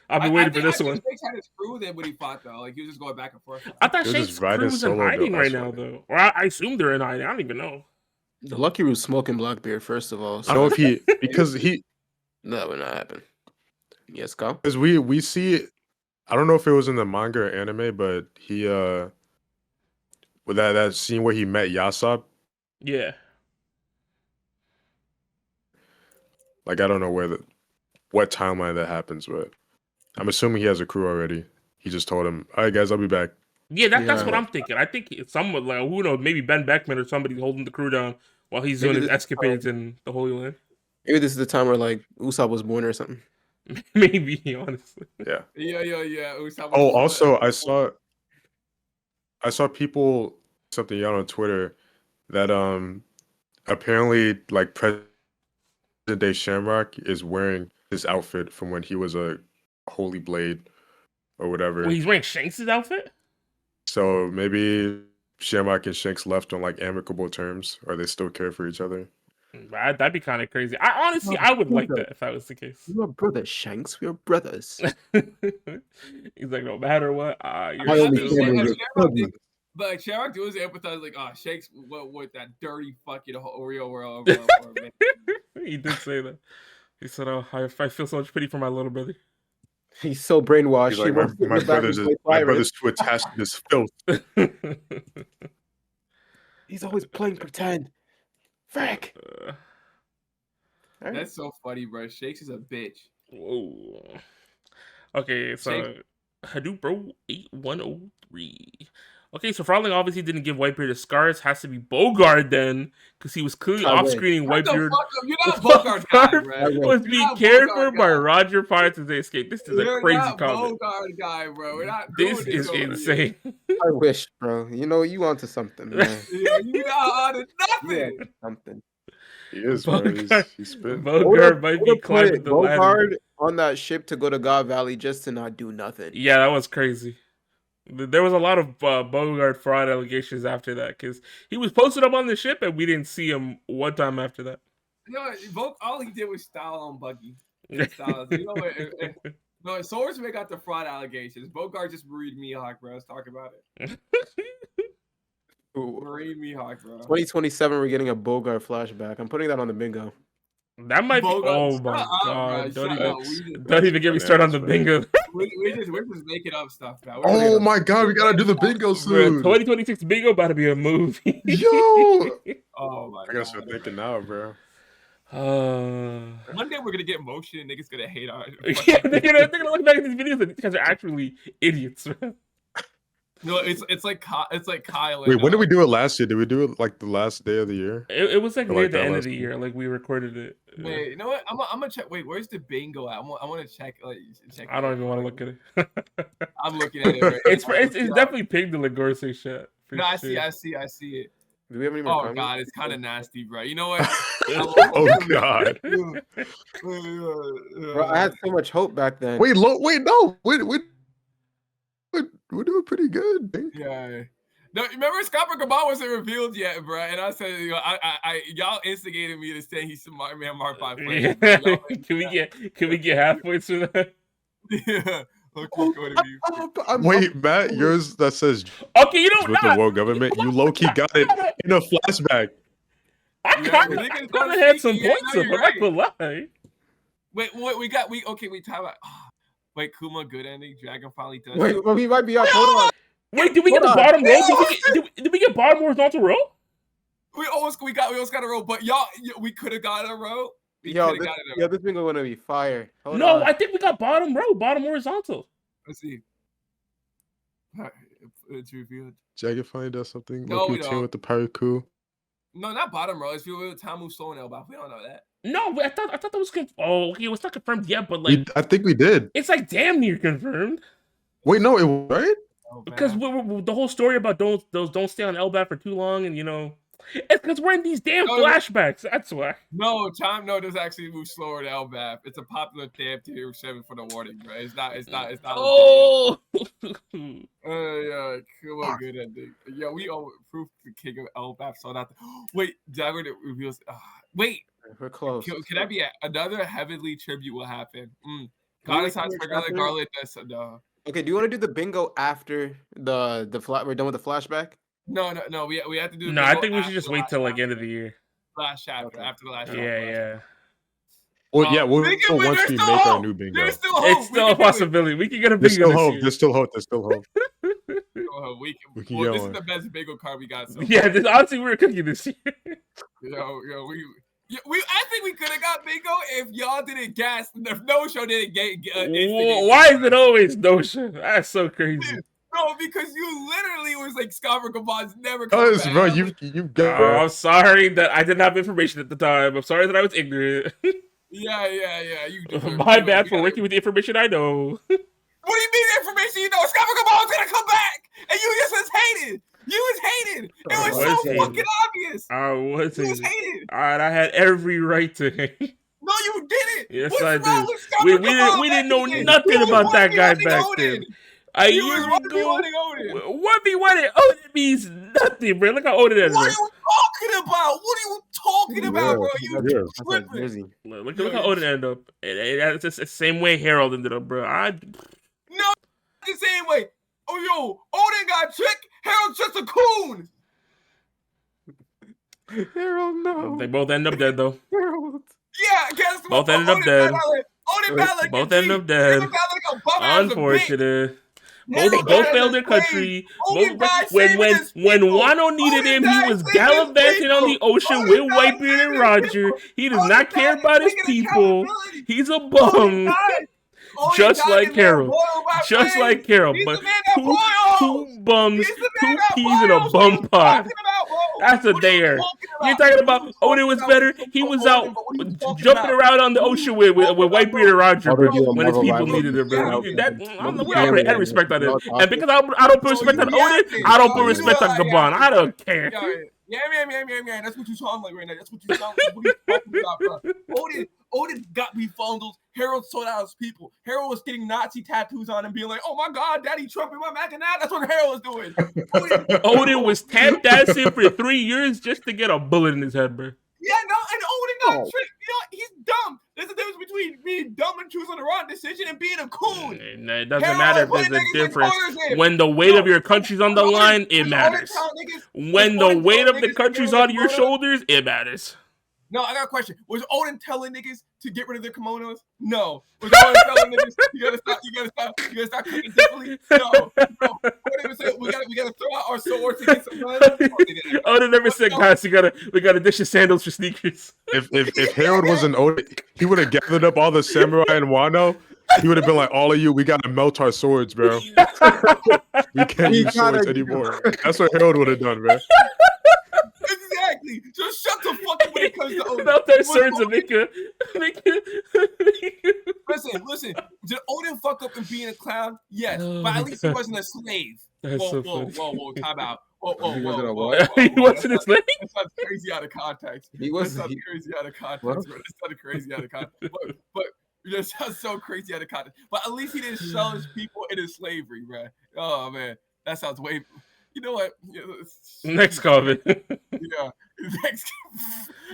I've been waiting for this one." Shanks had his crew then when he fought though. Like he was just going back and forth. I thought Shank's crew was in hiding right now though, or I assume they're in hiding. I don't even know. The Lucky was smoking Blackbeard first of all. So. I don't know if because that would not happen. Yes, go. Because we see, I don't know if it was in the manga or anime, but he with that scene where he met Yasop. Yeah. Like I don't know what timeline that happens, but I'm assuming he has a crew already. He just told him, "All right, guys, I'll be back." Yeah, that's what I'm thinking. I think it's someone like who knows, maybe Ben Beckman or somebody holding the crew down while he's doing his escapades in the Holy Land. Maybe this is the time where like Usopp was born or something. Maybe, honestly. Yeah. Yeah. Usopp also, I saw people something out on Twitter that apparently like President Day Shamrock is wearing his outfit from when he was a Holy Blade or whatever. Well, he's wearing Shanks' outfit? So maybe Shamrock and Shanks left on like amicable terms, or they still care for each other. That'd be kind of crazy. I would like that if that was the case. We're brothers, Shanks. We're brothers. He's like, no matter what, But Shamrock was empathize like, oh, Shanks with that dirty fucking real world. He did say that. He said, "Oh, I feel so much pity for my little brother." He's so brainwashed. He's like, my brother's too attached to this filth. He's always playing pretend. Frack. That's so funny, bro. Shakes is a bitch. Whoa. Okay, so Hadoop Bro 8103. Okay, so Frowling obviously didn't give Whitebeard his scars. Has to be Bogard then, because he was clearly off-screening Whitebeard. You're not Bogard guy, bro. Was being cared for by Roger prior to the escape. This is a crazy comment. Bogard guy, bro. We're not this is insane. I wish, bro. You onto something, man. You're not onto nothing. Something. He is, bro. He's spit. Bogard might be climbing the ladder. Bogard on that ship to go to God Valley just to not do nothing. Yeah, that was crazy. There was a lot of Bogard fraud allegations after that because he was posted up on the ship and we didn't see him one time after that. You know, all he did was style on Buggy. No, Swordsman got the fraud allegations. Bogard just Marine Mihawk, bro. Let's talk about it. Marine Mihawk, bro. 2027, we're getting a Bogard flashback. I'm putting that on the bingo. That might be. Oh my god! Don't even get me started on the bingo. We're just making up stuff now. Oh my god, we gotta do the bingo soon. 2026 bingo about to be a movie. Yo! Oh my god! I gotta start thinking now, bro. One day we're gonna get motion and niggas gonna hate on it. Yeah, they're gonna look back at these videos and these guys are actually idiots, man. No, it's like Kyle. Wait, when did we do it last year? Did we do it like the last day of the year? It was like near the end of the year. Like we recorded it. Wait, you know what? I'm gonna check. Wait, where's the bingo at? I want to check. Check. I don't even want to look at it. I'm looking at it. Right it's definitely pigged the Lagorse shit. No, I see it. Do we have any more? Oh god, it's kind of nasty, bro. You know what? Oh god. Bro, I had so much hope back then. Wait, no. We're doing pretty good. Yeah. No, remember Kagurabachi wasn't revealed yet, bro. And I said, y'all instigated me to say he's Smart Man Mark 5 players. Yeah. Can we get halfway through that? Yeah. Okay, Wait, Matt, yours that says okay, you know with the world government, you low key got it in a flashback. I kind of had some points up. I'm not gonna lie. Wait, we talk about. Wait, Kuma good ending. Dragon finally does. Wait, well, he might be up. Hold on. Wait, did we get the bottom row? Did we get bottom horizontal row? We almost got a row, but y'all, we could have got a row. This bingo gonna be fire. Hold no, on. I think we got bottom row, bottom horizontal. Let's see. It's revealed. Dragon finally does something. No, we don't. With the pirate coup. No, not bottom row. It's revealed Tamu slow and Elba. We don't know that. No, I thought that was okay, it was not confirmed yet, but like I think we did. It's like damn near confirmed. Wait, no, it was right? Oh, because the whole story about don't stay on Elbat for too long, and it's because we're in these damn flashbacks. That's why. No, Time No does actually move slower than Elbaf. It's a popular damn tier 7 for the warning, bro. It's not. Oh. Yeah, come on, good ending. Yeah, we all proof the king of Elbaf. So not. Wait, Dragon reveals. Wait. We're close. Can that be another heavenly tribute? Will happen? Goddess has forgotten Garland. No. Okay, do you want to do the bingo after we're done with the flashback? No. We have to do. No, I think we should just wait till like end of the year. Last chapter after the last chapter. Yeah. Well, yeah, we'll once we make our new bingo. There's still hope. It's still a possibility. We can get a bingo. There's still hope. There's still hope. We can well, this is the best bingo card we got. So yeah, honestly, we were cooking this year. I think we could have got bingo if y'all didn't gas. If No Show didn't get. Why is it always No Show? That's so crazy. Bro, because you literally was like Kagurabachi's never come back. Bro, you got. I'm sorry that I didn't have information at the time. I'm sorry that I was ignorant. Yeah. My bad for working with the information I know. What do you mean the information you know? Kagurabachi's gonna come back, and you just was hated. You was hated. It was so fucking obvious. I was hated. Alright, I had every right to hate. No, you didn't. Yes, What's I wrong did. with We didn't know nothing about that guy back then. You was 1v1ing Odin. 1v1ing Odin means nothing, bro. Look how Odin is. What are you talking about? What are you talking about, bro? You tripping. Look how Odin ended up. It's just the same way Harold ended up, bro. No, the same way. Oh, yo, Odin got tricked. Harold's just a coon. Harold, no. They both end up dead, though. Harold. Yeah, guess what? Both ended up dead. Both ended up dead. Unfortunate. Both failed their country. When Wano needed him, he was gallivanting on the ocean with Whitebeard and Roger. He does not care about his people. He's a bum. Just like Harold. But two bums, two peas in a bum pot. That's a dare. You're talking about Odin was better? He was out jumping around on the ocean with Whitebeard and Roger, bro, when his people needed him, bro. We all put respect on him. And because I don't put respect on Odin, I don't put respect on Gabon. I don't care. Yeah. That's what you sound like right now. That's what you sound like. What are you talking about, bro? Odin got me fondled. Harold sold out his people. Harold was getting Nazi tattoos on him, being like, "Oh my God, Daddy Trump in my back," and that's what Harold was doing. Odin was tap dancing for 3 years just to get a bullet in his head, bro. Yeah, no, and Odin got tricked. He's dumb. There's a difference between being dumb and choosing the wrong decision and being a coon. It doesn't matter if there's a difference. When the weight of your country's on the line, it matters. When the weight of the country's on your shoulders, it matters. No, I got a question. Was Odin telling niggas to get rid of their kimonos? No. Was Odin telling niggas you gotta stop cooking differently? No. Odin said we gotta throw out our swords to get some blood. Odin never said, guys, we gotta dish your sandals for sneakers. If Harold wasn't Odin, he would have gathered up all the samurai in Wano. He would have been like, all of you, we gotta melt our swords, bro. We can't use swords anymore. That's what Harold would have done, bro. Exactly. Just shut the fuck up when it comes to Odin. About their swords and make it. Listen. Did Odin fuck up in being a clown? Yes, but at least he wasn't a slave. Whoa, time out. Whoa. He wasn't a slave? That sounds crazy out of context. That sounds crazy out of context. But that sounds so crazy out of context. But at least he didn't sell his people into slavery, bro. Oh man, that sounds way. You know what? Next comment. Yeah. Next.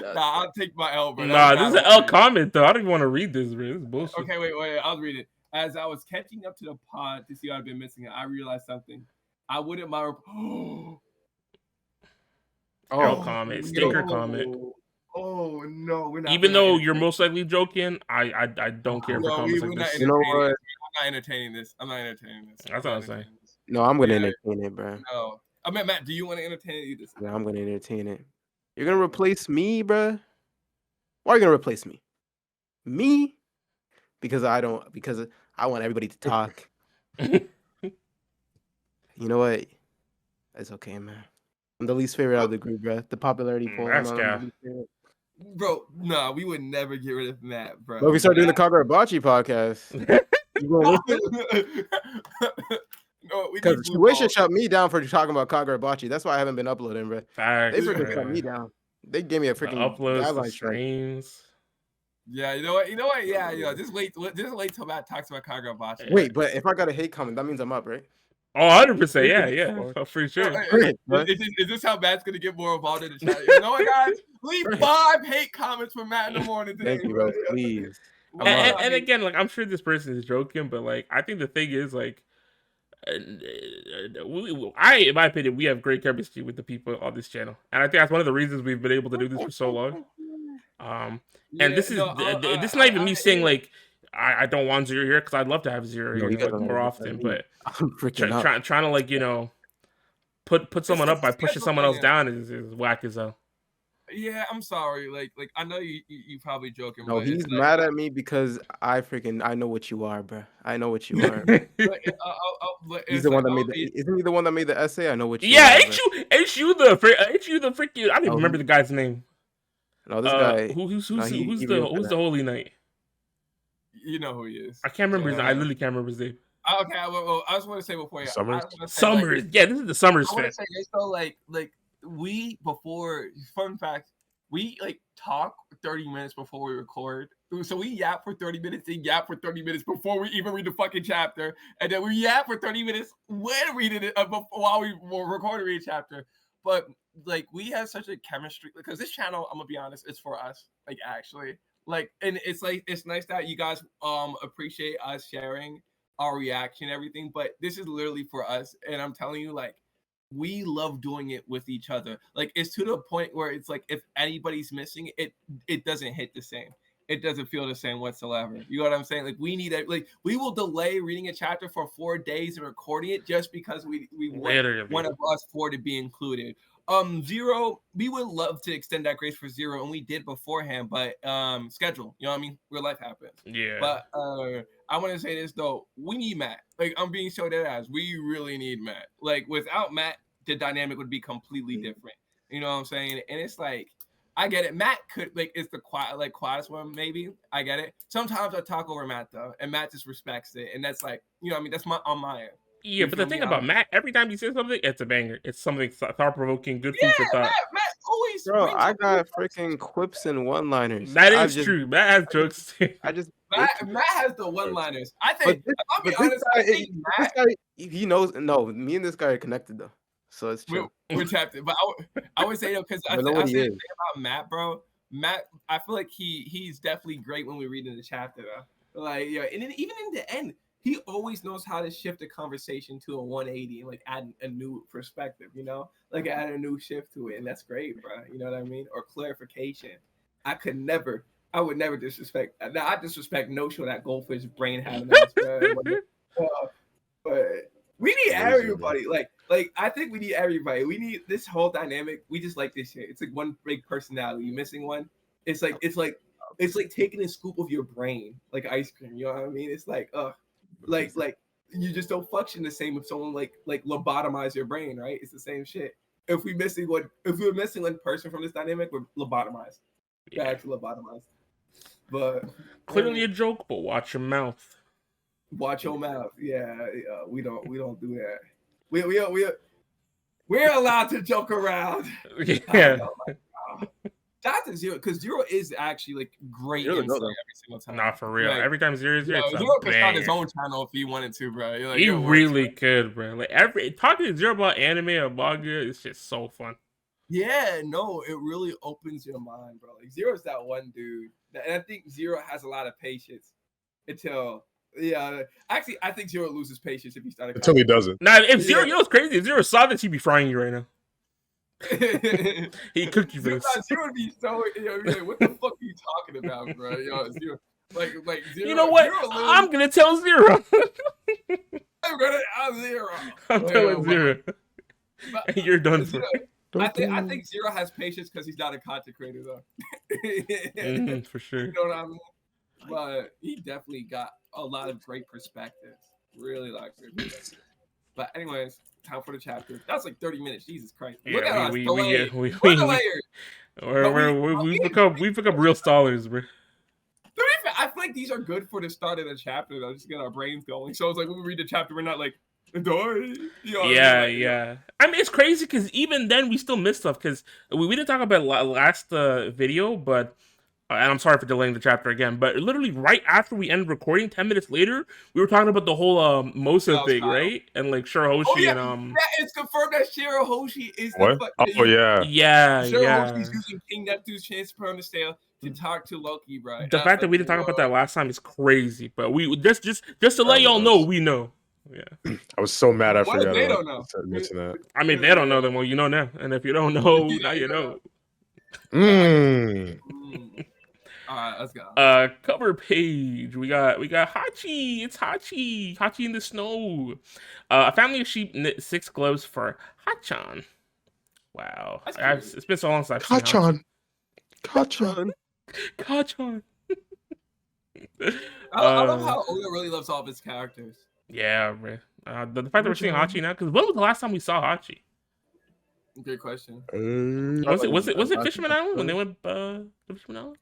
Nah, I'll take my L, bro. Nah, this is an L comment though. I don't even want to read this, bro. This is bullshit. Okay, wait. I'll read it. As I was catching up to the pod to see what I've been missing, I realized something. I wouldn't mind. L comment, sticker comment. Oh no, we're not. Even though you're most likely joking, I don't care for comments like this. You know what? I'm not entertaining this. That's what I'm saying. No, I'm gonna entertain it, bro. No, I mean, Matt, do you want to entertain it? Yeah, I'm gonna entertain it. You're gonna replace me, bro? Why are you gonna replace me? Me? Because I want everybody to talk. You know what? It's okay, man. I'm the least favorite out of the group, bro. The popularity poll. Bro, no, we would never get rid of Matt, bro. But if we start doing the Kagurabachi podcast, you gonna listen? No, because Tuition shut me down for talking about Kagurabachi. That's why I haven't been uploading, bro. Facts, they freaking shut me down. They gave me a freaking uploads, streams. Yeah, you know what? Yeah, just wait till Matt talks about Kagurabachi. Wait, but if I got a hate comment, that means I'm up, right? Oh, 100%, yeah, for sure. Is this how Matt's gonna get more involved in the chat? You know what, guys? Leave 5 hate comments for Matt in the morning today. Thank you, bro. Please. And again, like, I'm sure this person is joking, but like, I think the thing is, like, in my opinion, we have great chemistry with the people on this channel, and I think that's one of the reasons we've been able to do this for so long. And this is this is not even me saying like I don't want Zero here, because I'd love to have Zero here like, more often, but trying to like, you know, put someone up by pushing someone else down is whack as hell. Yeah, I'm sorry. Like I know you probably joking. No, but he's like, mad at me because I know what you are, bro. I know what you are. He's the one that made the. Isn't he the one that made the essay? I know what you are. Yeah, ain't you the freaking? I don't even remember the guy's name. No, this guy. Who's the Holy Knight? You know who he is. I can't remember his name. I literally can't remember his name. Okay, well, I just want to say before you. Summers. Like, yeah, this is the Summers fan. I want to say this though, like we before. Fun fact: we like talk 30 minutes before we record. So we yap for 30 minutes, and yap for 30 minutes before we even read the fucking chapter, and then we yap for 30 minutes when reading it while we were recording a chapter. But like we have such a chemistry because this channel, I'm gonna be honest, it's for us. Like actually, like, and it's like it's nice that you guys appreciate us sharing our reaction and everything. But this is literally for us, and I'm telling you, like, we love doing it with each other. Like it's to the point where it's like if anybody's missing it doesn't hit the same. It doesn't feel the same whatsoever. You know what I'm saying? Like we need it. Like we will delay reading a chapter for 4 days and recording it just because we want one of us 4 to be included. Zero, we would love to extend that grace for Zero, and we did beforehand, but schedule. You know what I mean? Real life happens. Yeah. But I want to say this though, we need Matt. Like I'm being so dead ass. We really need Matt. Like without Matt, the dynamic would be completely different. You know what I'm saying? And it's like, I get it. Matt could like it's the quietest one, maybe. I get it. Sometimes I talk over Matt though, and Matt just respects it, and that's like, you know what I mean? That's on my end. Yeah, but the thing about Matt, every time he says something, it's a banger. It's something thought-provoking, good food for thought. Matt always. Bro, I got freaking quips and one-liners. That is true. Matt has jokes. Matt has the one-liners. I think. I'll be honest. This guy, he knows. No, me and this guy are connected though, so it's true. We're tapped in. But I would say though, because I said the thing about Matt, bro. Matt, I feel like he's definitely great when we read in the chapter though. Like yeah, and then even in the end. He always knows how to shift the conversation to a 180 and like add a new perspective, you know, like add a new shift to it. And that's great, bro. You know what I mean? Or clarification. I would never disrespect. Now I disrespect Notion that goldfish brain having that. But we need everybody. Like I think we need everybody. We need this whole dynamic. We just like this shit. It's like one big personality. You missing one? It's like taking a scoop of your brain, like ice cream. You know what I mean? It's like, like you just don't function the same if someone like lobotomize your brain, right? It's the same shit. If we're missing one person from this dynamic, we're lobotomized. Yeah, actually lobotomized. But clearly a joke, but watch your mouth. Watch your mouth. Yeah, we don't do that. We're allowed to joke around. Yeah. Shout out to Zero, because Zero is actually like great insight every single time. Not for real. Like, Every time Zero's here, it's a Zero could start his banger. own channel if he wanted to, bro. Like, He really could, bro. Like talking to Zero about anime or manga is just so fun. Yeah, no, it really opens your mind, bro. Like Zero's that one dude, and I think Zero has a lot of patience until. Yeah, actually, I think Zero loses patience if he started. Until he doesn't. Now, if Zero, you know what's crazy? If Zero saw this, he'd be frying you right now. He cooked you for this. Zero would be so, like, what the fuck are you talking about, bro? Zero, like Zero. You know what? I'm gonna tell Zero. I'm telling Zero. But, you're done for. I think Zero has patience because he's not a content creator, though. For sure. You know what I mean? But he definitely got a lot of great perspectives. Really like it. But anyways, time for the chapter. That's like 30 minutes. Jesus Christ. Look at us. We've become real stallers, bro. I feel like these are good for the start of the chapter, though, just to get our brains going. So it's like when we read the chapter, we're not like, yeah. I mean, it's crazy because even then we still miss stuff because we didn't talk about last video, but and I'm sorry for delaying the chapter again, but literally right after we ended recording, 10 minutes later, we were talking about the whole Mosa thing, right? And like Shirahoshi and yeah, it's confirmed that Shirahoshi is what? Yeah. Shirahoshi's using King Neptune's chance to put on the scale to talk to Loki, bro. The fact that we didn't talk about that last time is crazy, but we just to let y'all know, we know. Yeah. I was so mad I forgot. They don't know. Mention that. I mean, they don't know them. Well, you know now, and if you don't know, now you know. All right, let's go. Cover page. We got Hachi. It's Hachi. Hachi in the snow. A family of sheep knit 6 gloves for Hachan. Wow. It's been so long since I've seen Hachan. Hachan. I love how Oda really loves all of his characters. Yeah, man. The fact that we're seeing Hachi now, because when was the last time we saw Hachi? Good question. Was it Fisherman Island when they went to Fisherman Island?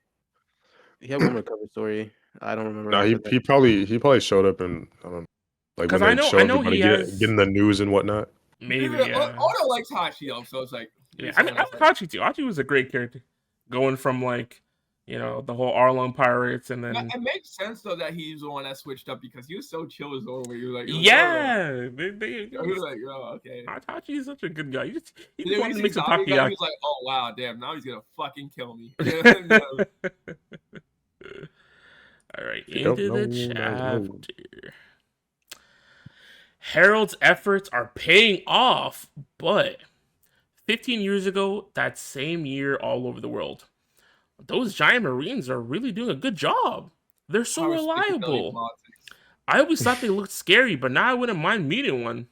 He had one more cover story. I don't remember. No, he probably showed up and I don't know, like when I know he has getting the news and whatnot. Maybe Oda likes Hachi though, so it's like I like Hachi too. Hachi was a great character, going from like the whole Arlong pirates and then it makes sense though that he's the one that switched up because he was so chill as Oda. He was like, he was like, oh, okay. Hachi is such a good guy. He just wanted to make some takoyaki. He was like, oh wow, damn, now he's gonna fucking kill me. All right, into the chapter. Harold's efforts are paying off, but 15 years ago, that same year, all over the world, those giant marines are really doing a good job. They're so reliable. I always thought they looked scary, but now I wouldn't mind meeting one.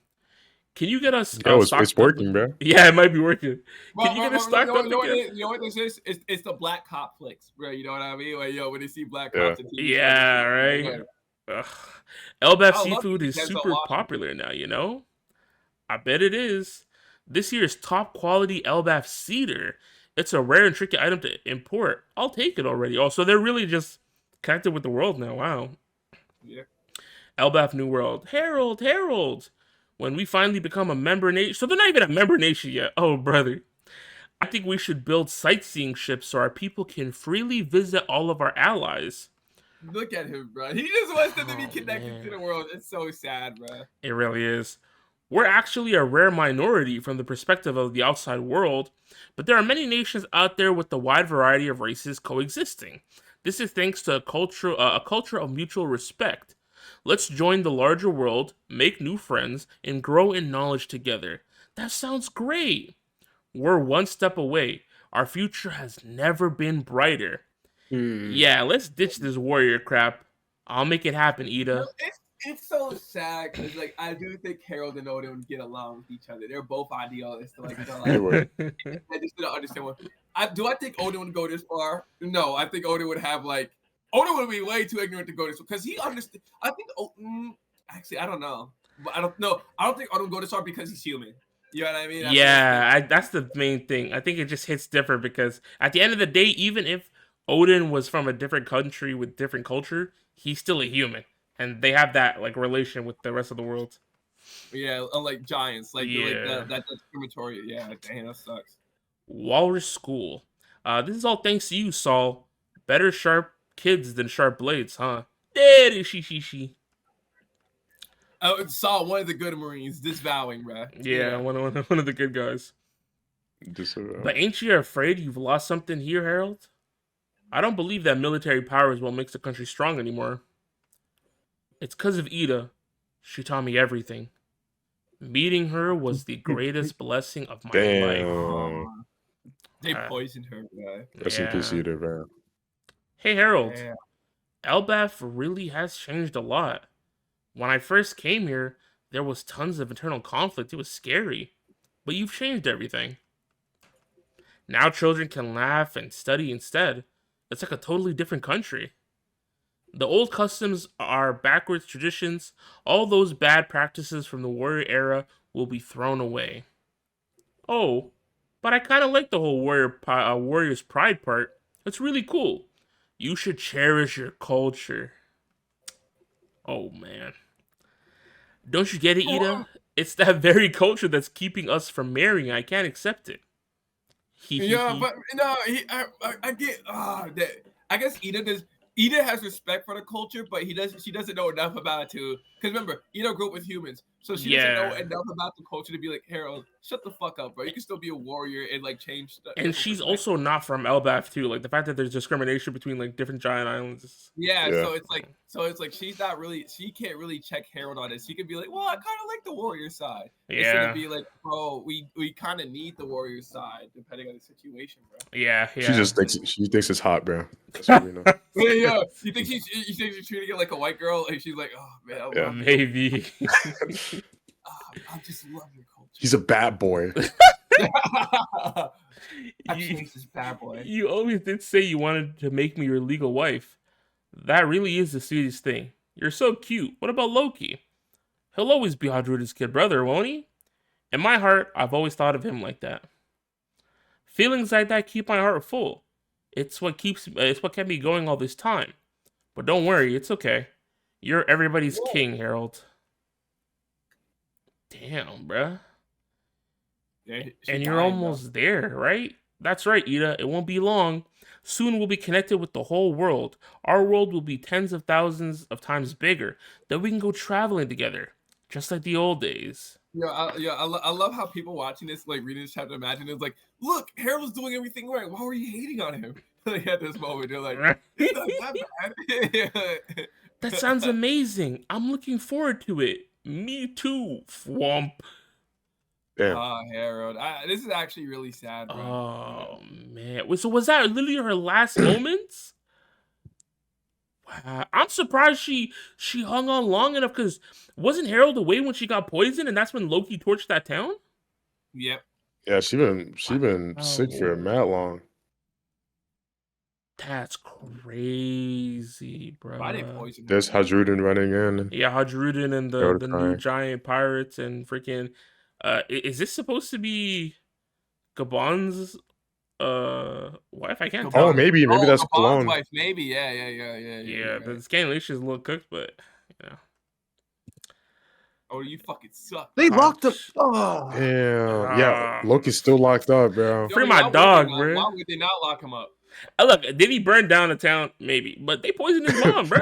Can you get us? It's working, bro. Yeah, it might be working. Can you get us stocked up? You know what this is? It's the black cop flicks, bro. You know what I mean? Like, when they see black cops. Yeah, right. Elbaf seafood is super popular now. I bet it is. This year's top quality Elbaf cedar. It's a rare and tricky item to import. I'll take it already. Oh, so they're really just connected with the world now. Wow. Yeah. Elbaf New World. Harold. When we finally become a member nation. So they're not even a member nation yet. Oh, brother. I think we should build sightseeing ships so our people can freely visit all of our allies. Look at him, bro. He just wants them to be connected to the world. It's so sad, bro. It really is. We're actually a rare minority from the perspective of the outside world, but there are many nations out there with a wide variety of races coexisting. This is thanks to a culture of mutual respect. Let's join the larger world, make new friends, and grow in knowledge together. That sounds great. We're one step away. Our future has never been brighter. Yeah, let's ditch this warrior crap. I'll make it happen, Ida. It's so sad because, like, I do think Harold and Oda would get along with each other. They're both idealists. I just don't understand what. Do I think Oda would go this far? No, I think Oda would have Oda would be way too ignorant to go this far because he understands. I think. Actually, I don't know. But I don't know. I don't think Oda would go this far because he's human. You know what I mean? That's the main thing. I think it just hits different because at the end of the day, even if Odin was from a different country with different culture, he's still a human. And they have that relation with the rest of the world. Yeah, unlike giants, that discriminatory. Yeah, damn, that sucks. Walrus School. This is all thanks to you, Saul. Better sharp kids than sharp blades, huh? Daddy, she. Saul, one of the good Marines, disvowing, bro. Yeah, one of the good guys. Disavow. But ain't you afraid you've lost something here, Harold? I don't believe that military power is what makes the country strong anymore. It's because of Ida. She taught me everything. Meeting her was the greatest blessing of my life. They poisoned her, bro. Rest in peace, Ida, man. Hey, Harold. Yeah. Elbaf really has changed a lot. When I first came here, there was tons of internal conflict. It was scary. But you've changed everything. Now children can laugh and study instead. It's like a totally different country. The old customs are backwards traditions. All those bad practices from the warrior era will be thrown away. Oh, but I kind of like the whole warrior's pride part. It's really cool. You should cherish your culture. Oh, man. Don't you get it, Ida? It's that very culture that's keeping us from marrying. I can't accept it. Yeah, but no, I get that. I guess Ida has respect for the culture, but she doesn't know enough about it to. Because remember, Ida grew up with humans, so she doesn't know enough about the culture to be like, Harold, shut the fuck up, bro. You can still be a warrior and like change stuff. And she's also not from Elbaf too. Like the fact that there's discrimination between like different giant islands. Yeah, so it's like she's not really. She can't really check Harold on it. She could be like, well, I kind of like the warrior side. Yeah. Instead of be like, bro, we kind of need the warrior side depending on the situation, bro. Yeah. She just thinks it's hot, bro. That's what we know. Yeah. You think she's treating it like a white girl, and she's like, oh man, maybe. I just love your culture. He's a bad boy. I changed this bad boy. You always did say you wanted to make me your legal wife. That really is the serious thing. You're so cute. What about Loki? He'll always be Hadruda's kid brother, won't he? In my heart, I've always thought of him like that. Feelings like that keep my heart full. It's what kept me going all this time. But don't worry, it's okay. You're everybody's king, Harold. Damn, bruh. And you're almost there, right? That's right, Ida. It won't be long. Soon we'll be connected with the whole world. Our world will be tens of thousands of times bigger. Then we can go traveling together, just like the old days. I love how people watching this, like reading this chapter, imagine it's like, look, Harold's doing everything right. Why were you hating on him? Like at this moment, they're like, it's not that bad. That sounds amazing. I'm looking forward to it. Me too, Fwomp. Damn. Oh, Harold. This is actually really sad, bro. Oh, man. So was that literally her last moments? Wow. I'm surprised she hung on long enough, because wasn't Harold away when she got poisoned, and that's when Loki torched that town? Yep. Yeah, she been sick for mad long. That's crazy, bro. Why they poison her? There's Hadrudin running in. Yeah, Hadrudin and the new giant pirates and freaking... is this supposed to be Gabon's wife? I can't tell. Oh, maybe that's Gabon's wife. Maybe, yeah. Yeah, the scanlation is a little cooked, but you know. Oh, you fucking suck. They locked him. Oh, damn. Yeah, Loki's still locked up, bro. Free my dog, bro. Why would they not lock him up? Look, did he burn down a town? Maybe, but they poisoned his mom, bro.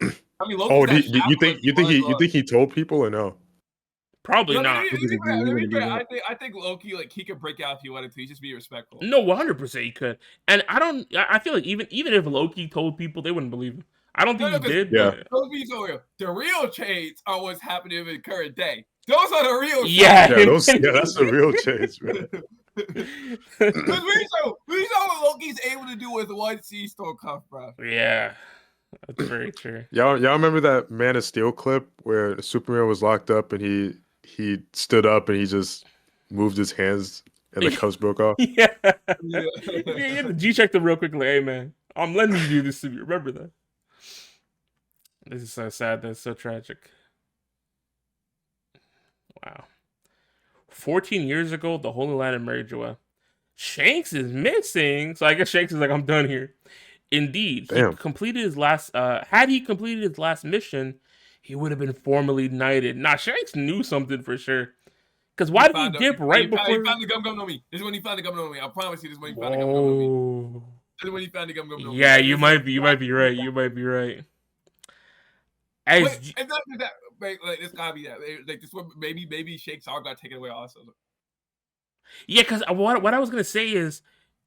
I mean, you think he told people or no? Probably not. I think Loki, like, he could break out if he wanted to. He just be respectful. No, 100% he could. And I feel like even if Loki told people, they wouldn't believe him. I don't think he did. Yeah. The real change are what's happening in the current day. Those are the real change. Yeah, that's the real change, man. Because we saw what Loki's able to do with one sea storm cuff, bro. Yeah. That's very true. Y'all remember that Man of Steel clip where Superman was locked up and he stood up and he just moved his hands and the cuffs broke off? Yeah. You have to G-check them real quickly. Hey, man, I'm letting you do this to me. Remember that. This is so sad. That's so tragic. Wow. 14 years ago, the Holy Land of Mary Joelle. Shanks is missing. So I guess Shanks is like, I'm done here. Indeed, he completed his last. Had he completed his last mission, he would have been formally knighted. Nah, Shanks knew something for sure. Because why did he dip right before? He found the Gum Gum no Mi. This is when he found the Gum Gum no Mi. I promise you, this is when he found the Gum Gum no Mi. This is when he found the Gum Gum no Mi. Yeah, you might be right. You might be right. Wait, like this gotta be that. Like this one, maybe Shakes all got taken away also. Yeah, because what I was gonna say is,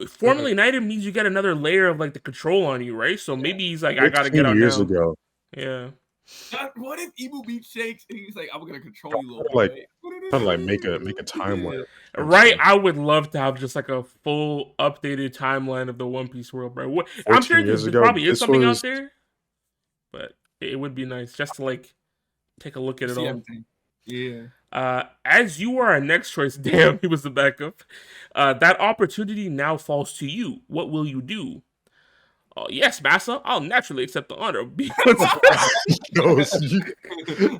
formally knighted means you get another layer of like the control on you, right? So maybe he's like, I gotta get on years down. ago. Yeah. What if Emu beat Shakes and he's like, I'm gonna control you a little bit? Kind of like make a timeline. Right, I would love to have just like a full updated timeline of the One Piece world, bro. I'm sure there probably is something out there, but it would be nice just to like take a look at it all. Everything. Yeah. As you are our next choice, damn, he was the backup. That opportunity now falls to you. What will you do? Yes, Massa, I'll naturally accept the honor.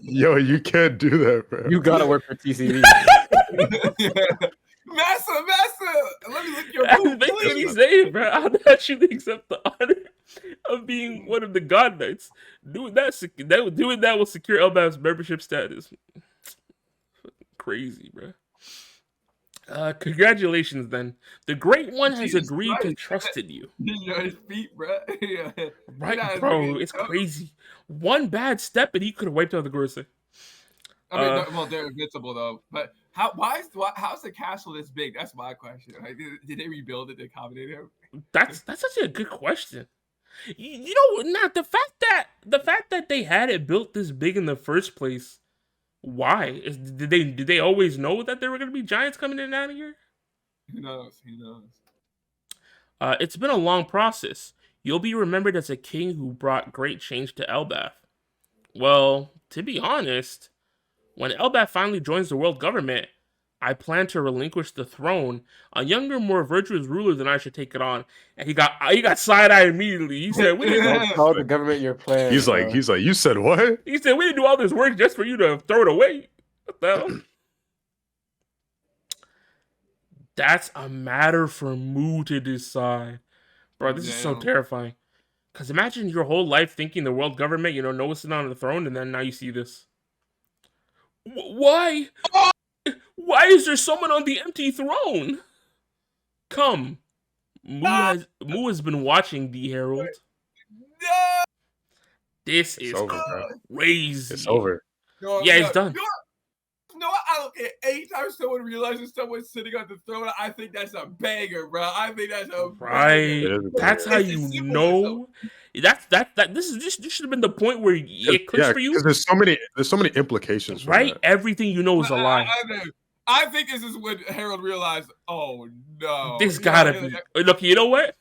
Yo, you can't do that, bro. You gotta work for TCV. Massa, let me lick your boot. That's what he's saying, bro. I'll naturally accept the honor of being one of the God Knights. Doing that will secure Elbaf's membership status. Crazy, bro. Congratulations, then. The Great One has agreed to trust in you. You're on his feet, bro. Yeah. Right, bro. It's crazy. One bad step and he could have wiped out the Gorosei. I mean, well, they're invincible though. But how's the castle this big? That's my question. Like, did they rebuild it to accommodate him? That's such a good question. You know, not the fact that they had it built this big in the first place. Why? Did they always know that there were going to be giants coming in and out of here? Who knows? It's been a long process. You'll be remembered as a king who brought great change to Elbaf. Well, to be honest, when Elbaf finally joins the world government, I plan to relinquish the throne. A younger, more virtuous ruler than I should take it on. And he got side-eyed immediately. He said, "We didn't tell the government your plan." He's like, you said what? He said, "We didn't do all this work just for you to throw it away." What the hell? That's a matter for Mu to decide. Bro, this is so terrifying. Because imagine your whole life thinking the world government, no one's sitting on the throne, and then now you see this. Why? Why is there someone on the empty throne? Come. Mu has been watching the Herald. No! This is crazy. It's over. Yeah, it's done. No, I don't care. Anytime someone realizes someone's sitting on the throne, I think that's a banger, bro. I think that's a banger. That's how you know. This should have been the point where it clicks for you. Because there's so many implications. Right, everything you know is a lie. I think this is when Harold realized, oh no, this gotta be. Look, you know what?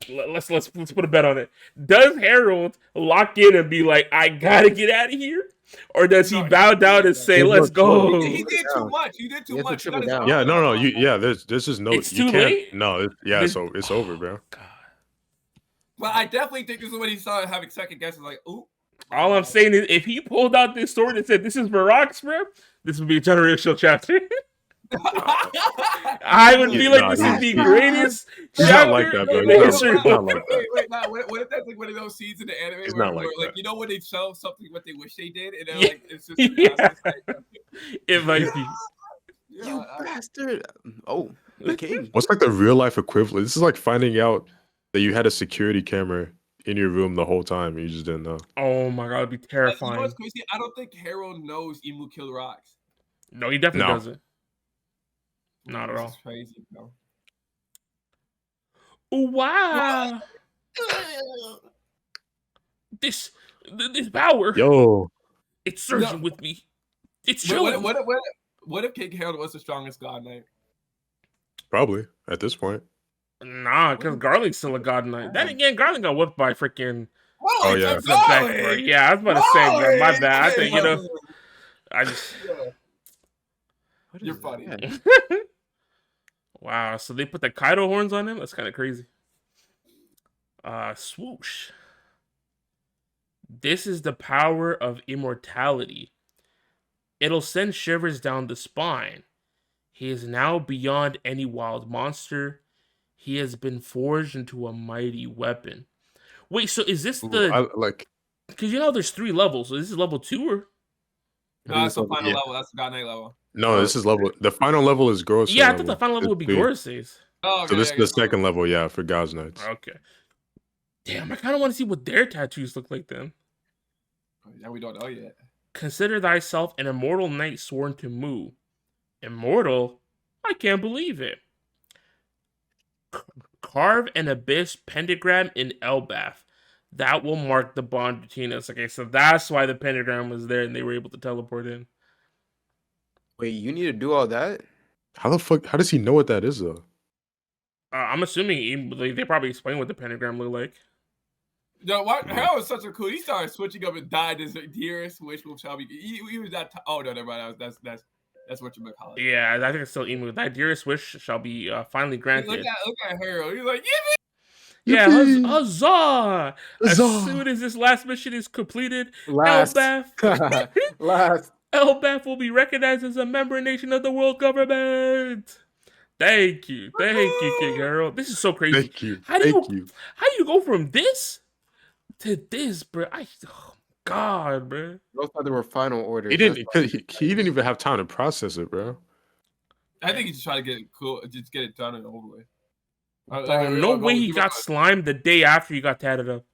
Let's put a bet on it. Does Harold lock in and be like, I gotta get out of here? Or does he bow down and say, let's go? He did too much. He did too much. Yeah, no. There's just no. It's too late? No, so it's over, bro. God. Well, I definitely think this is when he started having second guesses like, ooh. All I'm saying is, if he pulled out this sword and said, this is for rocks, bro, this would be a generational chapter. I would be like, this is the greatest chapter like that, bro. in the history. What if that's like one of those scenes in the anime it's where, not like like, that. when they show something what they wish they did, and then Yeah. like it's just It might be. You bastard! Oh, the king. What's like the real life equivalent? This is like finding out that you had a security camera in your room the whole time and you just didn't know. Oh my god, it'd be terrifying. You know what's crazy? I don't think Harold knows Imu killed rocks. No, he definitely doesn't. Not at all. This is crazy, bro. Wow. This power. Yo. It's surging with me. It's chilling. What if King Harold was the strongest god knight? Probably at this point. Nah, because Garlink's still a god knight. Then again, Garlink got whipped by freaking. Oh yeah. Yeah, I was about to say, bro, my bad. I think I just. You're funny. Wow, so they put the Kaido horns on him? That's kind of crazy. Swoosh. This is the power of immortality. It'll send shivers down the spine. He is now beyond any wild monster. He has been forged into a mighty weapon. Wait, so is this the... like... Because there's 3 levels. So this is level 2 or... No, that's the final Yeah. level. That's the God Knight level. No, this is level. The final level is Gorosei Yeah, I level. thought the final level would be Gorosei's. Oh, okay, so this is the second level, yeah, for God's Knights. Okay. Damn, I kind of want to see what their tattoos look like then. Yeah, we don't know yet. Consider thyself an immortal knight sworn to Mu. Immortal? I can't believe it. Carve an abyss pentagram in Elbath. That will mark the bond between us. Okay, so that's why the pentagram was there and they were able to teleport in. Wait, you need to do all that? How the fuck? How does he know what that is though? I'm assuming they probably explain what the pentagram looked like. No, what? Hell was such a cool. He started switching up and died his dearest wish will shall be. He was that. Oh no, never mind. That's what you call it. Yeah, I think it's still Emu. Thy dearest wish shall be finally granted. Look at Harold. He's like, yeah, huzzah! As soon as this last mission is completed, Elbath will be recognized as a member nation of the world government. Thank you, King Harold. This is so crazy. Thank you. How do you go from this to this, bro? God, bro. Those thought they were final orders. He didn't even have time to process it, bro. I think he just tried to get it cool, just get it done and over with. No way he got slimed the day after he got tatted up.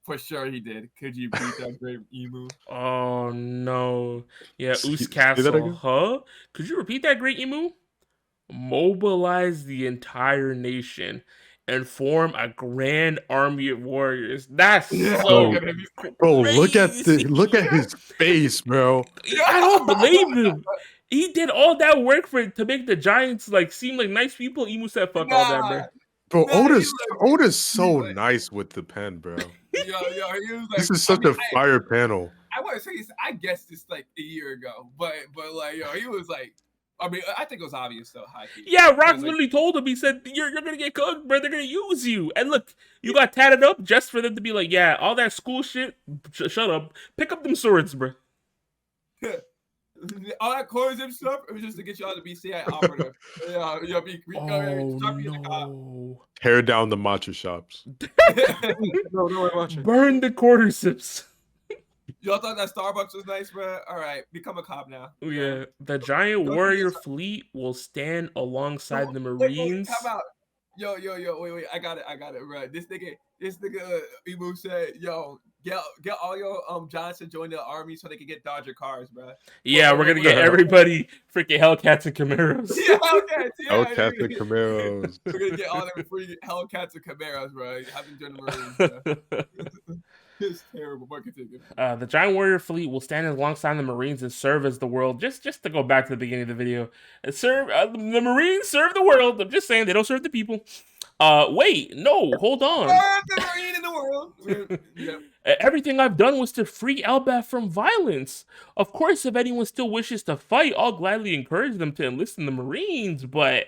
For sure he did. Could you beat that great emu? Oh no. Yeah, Oos Castle. Huh? Could you repeat that, great emu? Mobilize the entire nation and form a grand army of warriors. That's so bro. Look at his face, bro. I don't blame him. He did all that work to make the Giants seem like nice people. Emu said, "Fuck all that, bro." Bro, Oda's so nice with the pen, bro. He was like, this is such a fire panel. I want to say this. I guessed this like a year ago, but he was like. I mean, I think it was obvious though. Yeah, Rock literally told him. He said, "You're gonna get cooked, bro. They're gonna use you." And look, you got tatted up just for them to be like, "Yeah, all that school shit. Shut up. Pick up them swords, bro." All that coercive stuff, it was just to get y'all to be CI operative. No. Tear down the matcha shops. Burn the quarter sips. Y'all thought that Starbucks was nice, bro? All right, become a cop now. Yeah, the giant warrior fleet will stand alongside the Marines. How about wait, I got it, bro. This nigga, Emu said, yo, get all your Giants to join the army so they can get Dodger cars, bro. Yeah, we're gonna get everybody freaking Hellcats and Camaros. Yeah, Hellcats, Hellcats and Camaros. We're gonna get all them free Hellcats and Camaros, bro. Have them join the Marines, bro. It's terrible. The giant warrior fleet will stand alongside the Marines and serve as the world. Just to go back to the beginning of the video, the Marines serve the world. I'm just saying they don't serve the people. Wait, no, hold on. The Marine in the world. Yeah. Everything I've done was to free Elbath from violence. Of course, if anyone still wishes to fight, I'll gladly encourage them to enlist in the Marines. But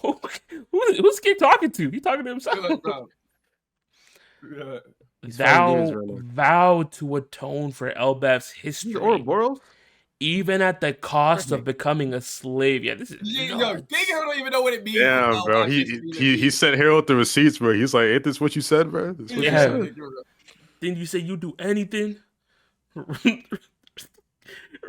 who's Kid talking to? He talking to himself. Yeah. Vow to atone for Elbath's history, even at the cost of becoming a slave. Yeah, this is Harold don't even know what it means. Yeah, bro. He sent Harold the receipts, bro. He's like, "Ain't this what you said, bro? This what you said." Didn't you say you do anything?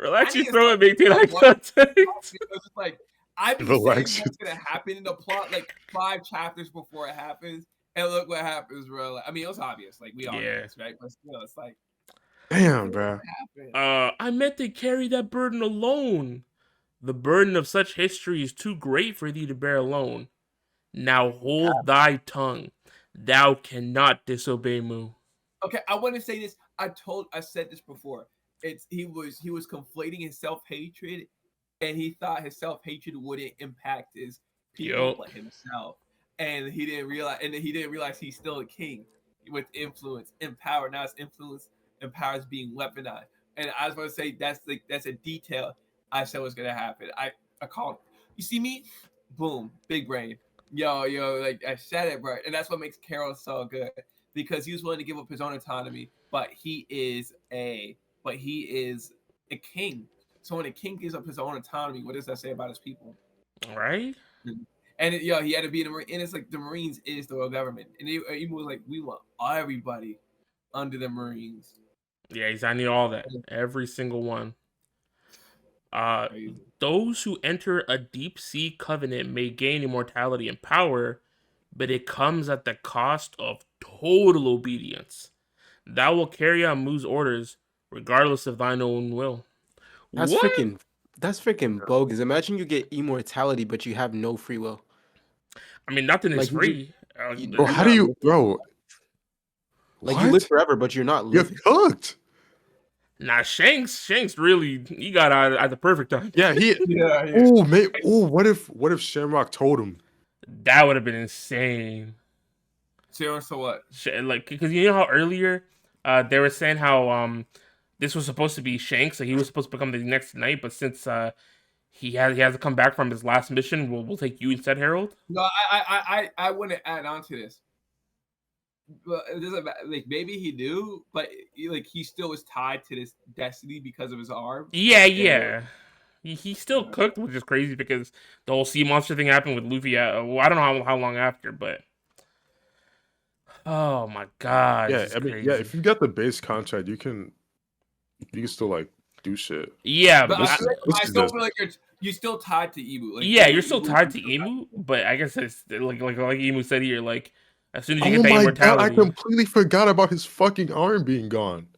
Relax your throat and maintain eye contact. It's like I've been saying what's gonna happen in the plot like 5 chapters before it happens. And look what happens, bro. Like, I mean, it was obvious. Like, we all know this, right? But still, it's like... Damn, bro. I meant to carry that burden alone. The burden of such history is too great for thee to bear alone. Now hold thy tongue. Thou cannot disobey Mu. Okay, I want to say this. I said this before. He was conflating his self-hatred, and he thought his self-hatred wouldn't impact his people but himself. And he didn't realize he's still a king with influence and power. Now his influence and power is being weaponized. And I just want to say that's a detail I said was gonna happen. I called it. You see me? Boom, big brain. Yo, like I said it, bro. And that's what makes Carol so good. Because he was willing to give up his own autonomy, but he is a king. So when a king gives up his own autonomy, what does that say about his people? Right? And he had to be in the Marine, and it's like the Marines is the world government, and he was like, we want everybody under the Marines. Yeah, I need all that, every single one. Uh, those who enter a deep sea covenant may gain immortality and power, but it comes at the cost of total obedience. Thou will carry out Mu's orders, regardless of thine own will. That's What? freaking bogus. Imagine you get immortality, but you have no free will. I mean, nothing is Like, free. Bro, how do you, bro? Like, you live forever, but you're not You're living. cooked. Nah, Shanks really, he got out at the perfect time. Yeah, Yeah. Oh, man. Oh, what if Shamrock told him? That would have been insane. So what? Like, because you know how earlier, they were saying how this was supposed to be Shanks, so he was supposed to become the next knight, but since he has to come back from his last mission, we'll take you instead, Harold. No, I want to add on to this. But it doesn't matter. Like, maybe he knew, but like he still was tied to this destiny because of his arm. Yeah. He still cooked, which is crazy because the whole sea monster thing happened with Luffy. Well, I don't know how long after, but oh my god, Yeah, I mean, crazy. yeah. If you got the base contract, you can still like do shit. Yeah, but but I still feel like you're still tied to Imu. Like, yeah, you're still tied to Imu, but I guess it's like Imu said here, like as soon as you get that immortality. God, I completely forgot about his fucking arm being gone.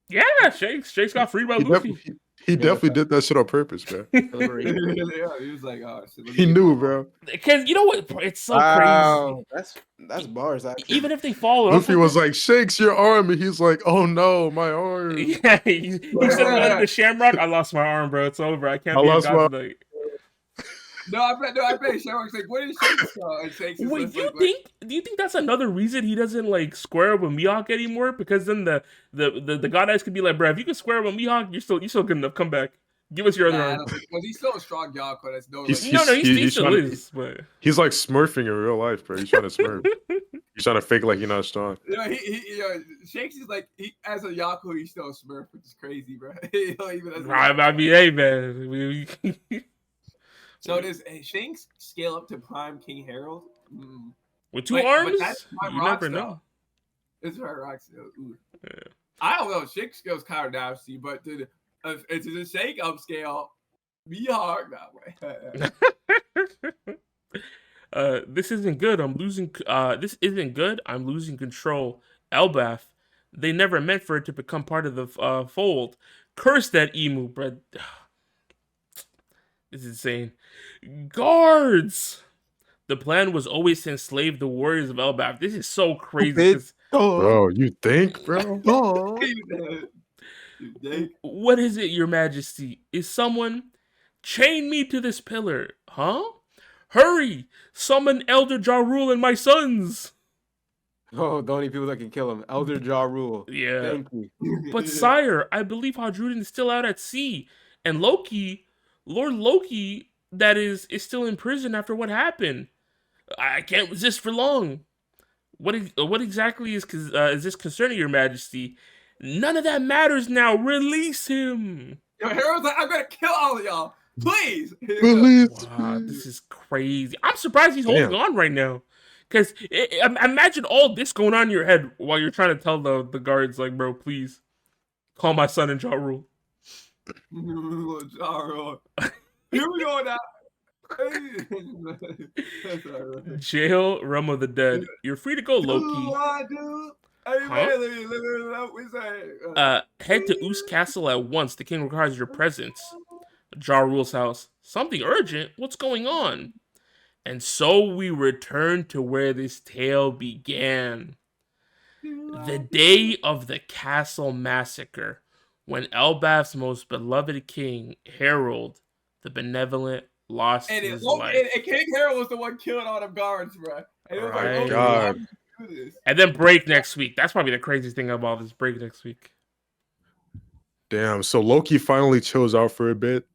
Yeah, Shakes got freed by Luffy. He definitely did that shit on purpose, bro. Yeah, he was like, oh shit. He knew, bro. Because you know what? It's so crazy. That's bars. Actually. Even if they follow Luffy was like, "Shakes your arm," and he's like, "Oh no, my arm." Yeah, he said the Shamrock. I lost my arm, bro. It's over. I can't be a god tonight. No, I bet Shamrock's like, what is Shakes? Wait, do you think that's another reason he doesn't like square up with Mihawk anymore? Because then the god eyes could be like, bro, if you can square up with Mihawk, you're still good enough. Come back. Give us your other arm. Because he's still a strong Yonko. That's no. He still is. But he's like smurfing in real life, bro. He's trying to smurf. He's trying to fake like you're not strong. Shakes is like as a Yonko, he's still a smurf, which is crazy, bro. I mean, hey man. So does Shanks scale up to Prime King Harold? With two arms? You never know. It's her rock still. Yeah. I don't know. Shanks scales kind of nasty, but it's a shake up scale. Mihawk that way. This isn't good. I'm losing. This isn't good. I'm losing control. Elbaf. They never meant for it to become part of the fold. Curse that emu, bro. This is insane. Guards! The plan was always to enslave the warriors of Elbaf. This is so crazy. Bro, you think, bro? What is it, your majesty? Is someone... Chain me to this pillar. Huh? Hurry! Summon Elder Ja Rule and my sons! Oh, the only people that can kill him. Elder Ja Rule. Yeah. Thank you. But sire, I believe Hadruden is still out at sea. And Lord Loki, that is still in prison after what happened. I can't resist for long. What exactly is this concerning, your majesty? None of that matters now. Release him. Yo, Harold's like, I'm gonna kill all of y'all. Please. Wow, this is crazy. I'm surprised he's holding on right now. Because imagine all this going on in your head while you're trying to tell the guards, like, bro, please call my son and Ja Rule. Ja Rule. Here we go now. Jail, realm of the dead. You're free to go, Loki. Head to Oos Castle at once. The king requires your presence. Ja Rule's house. Something urgent? What's going on? And so we return to where this tale began. The day of the castle massacre, when Elbaf's most beloved king, Harold, the benevolent, lost his life. And King Harold was the one killing all the guards, bro. And it was like, oh God. And then break next week. That's probably the craziest thing about this break next week. Damn, so Loki finally chills out for a bit.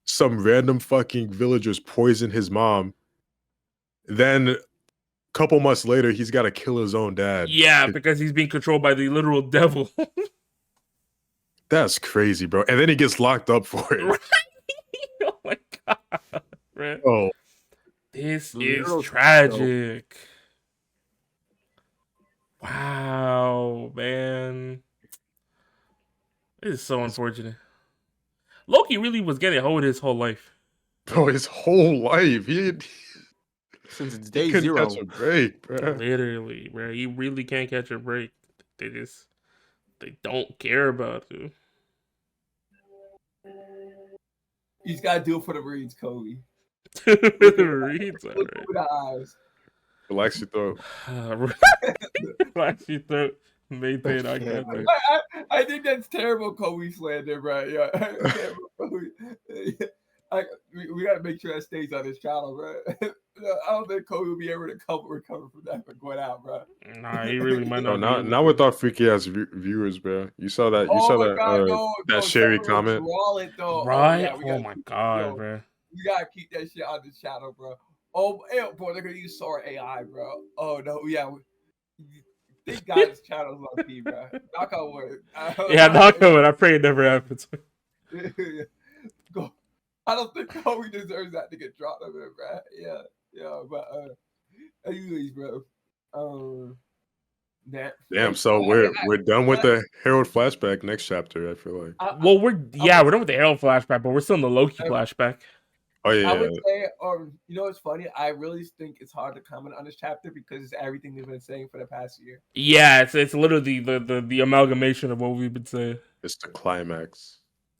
Some random fucking villagers poison his mom. Then a couple months later, he's got to kill his own dad. Yeah, because he's being controlled by the literal devil. That's crazy, bro. And then he gets locked up for it. Right? Oh my god, man. Oh, this is tragic. Wow, man. This is so unfortunate. Loki really was getting hold his whole life. Bro, his whole life. Since it's He day couldn't zero. catch a break, bro. Literally, bro. He really can't catch a break. They don't care about you. He's got to do it for the Marines, Kobe. Reads Look through the eyes. Relax your throat. Relax your throat. Maintain eye Yeah, contact. I think that's terrible, Kobe slander, bro. Yeah, we got to make sure that stays on his channel, bro. I don't think Kobe will be able to recover from that for going out, bro. Nah, he really might No, not be able not to. with our freaky ass viewers, bro. You saw that? You Oh saw my that? god, no, That Sherry comment. Wallet though. Right? Oh yeah, Oh my god, yo, bro. we gotta keep that shit on the channel, bro. Oh, bro, they're gonna use Sora AI, bro. Oh no, yeah. Thank God his channel's on P, bro. Knock on wood. Yeah, knock on wood. I pray it never happens. Go. I don't think Kobe deserves that to get dropped of it, bro. Yeah, but anyways, bro. Damn. So we're done with the Harold flashback. Next chapter, I feel like. Well, we're done with the Harold flashback, but we're still in the Loki flashback. Oh yeah. I would say, you know what's funny? I really think it's hard to comment on this chapter because it's everything we've been saying for the past year. Yeah, it's literally the amalgamation of what we've been saying. It's the climax.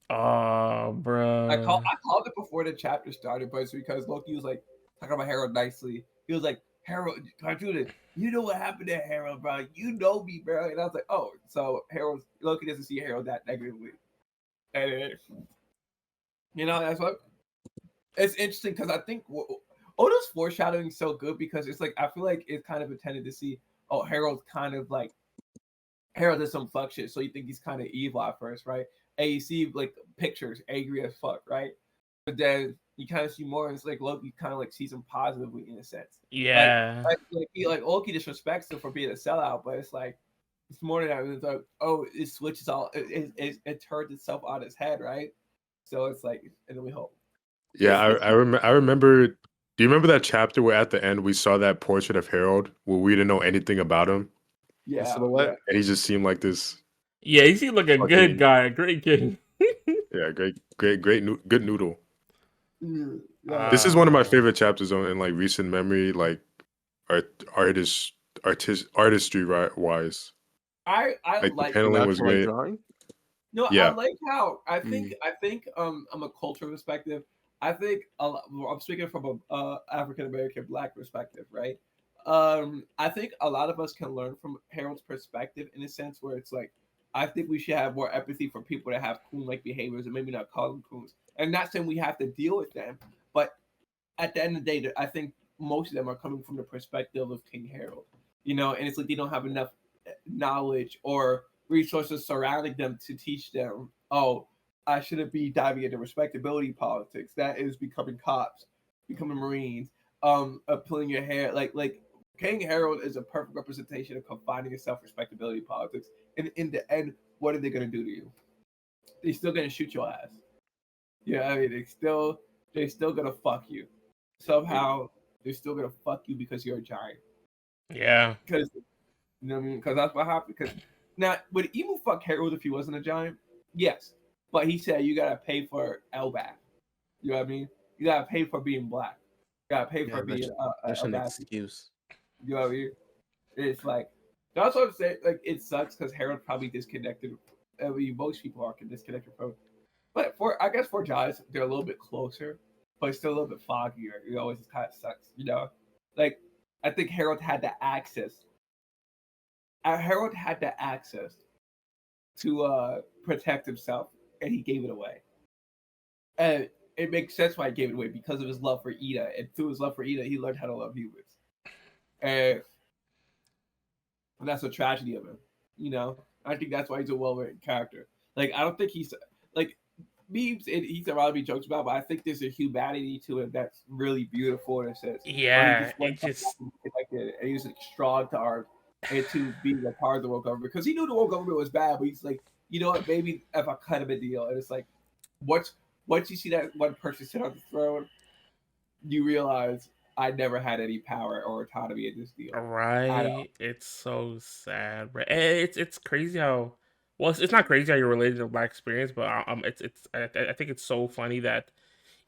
Oh, bro. I called it before the chapter started, but it's because Loki was like talking about Harold nicely. He was like, Harold, Cartoon, you know what happened to Harold, bro? You know me, bro. And I was like, oh, so Loki doesn't see Harold that negatively. And that's what. It's interesting because I think Oda's foreshadowing is so good because it's like I feel like it's kind of intended to see, oh, Harold's kind of like Harold did some fuck shit, so you think he's kind of evil at first, right? And you see like pictures, angry as fuck, right? But then you kind of see more, and it's like Loki kind of like sees him positively in a sense. Yeah. Loki disrespects him for being a sellout, but it's like it's more than that. It's like, oh, it switches all, it turns itself on its head, right? So it's like, and then we hope. Yeah, I remember. Do you remember that chapter where at the end we saw that portrait of Harold where we didn't know anything about him? Yeah, silhouette. And he just seemed like this. Yeah, he seemed like a good guy, a great king. Yeah, good noodle. Yeah. This is one of my favorite chapters in like recent memory, like artistry wise. I like like the paneling was great. Drawing? No, Yeah. I like how I think I'm a cultural perspective. I think I'm speaking from a African American Black perspective, right? I think a lot of us can learn from Harold's perspective in a sense where it's like I think we should have more empathy for people that have coon-like behaviors and maybe not call them coons. And not saying we have to deal with them, but at the end of the day, I think most of them are coming from the perspective of King Harold, and it's like they don't have enough knowledge or resources surrounding them to teach them, oh, I shouldn't be diving into respectability politics. That is becoming cops, becoming Marines, pulling your hair. Like King Harold is a perfect representation of confining yourself respectability politics. And in the end, what are they gonna do to you? They're still gonna shoot your ass. Yeah, I mean they're still gonna fuck you. Somehow they're still gonna fuck you because you're a giant. Yeah. Because you know what I mean? Because that's what happened. Because now would Emu fuck Harold if he wasn't a giant? Yes. But he said you gotta pay for LBAC. You know what I mean? You gotta pay for being black. You gotta pay for being That's an bastard. excuse. You know what I mean? It's like that's what I'm saying. Like it sucks because Harold probably disconnected. I mean, most people are disconnected from. But I guess for guys, they're a little bit closer, but it's still a little bit foggier. It always kind of sucks, Like I think Harold had the access. Harold had the access to protect himself, and he gave it away. And it makes sense why he gave it away because of his love for Ida, and through his love for Ida, he learned how to love humans. And that's a tragedy of him. I think that's why he's a well-written character. Like I don't think he's like memes and he's around me jokes about, but I think there's a humanity to it that's really beautiful in a sense. Yeah, and he was like strong to art and to being a part of the world government because he knew the world government was bad, but he's like, you know what, maybe if I cut him a deal, and it's like, once you see that one person sit on the throne, you realize I never had any power or autonomy in this deal. Right. It's so sad, bro. It's crazy how Well, it's not crazy how you're related to Black experience, but I think it's so funny that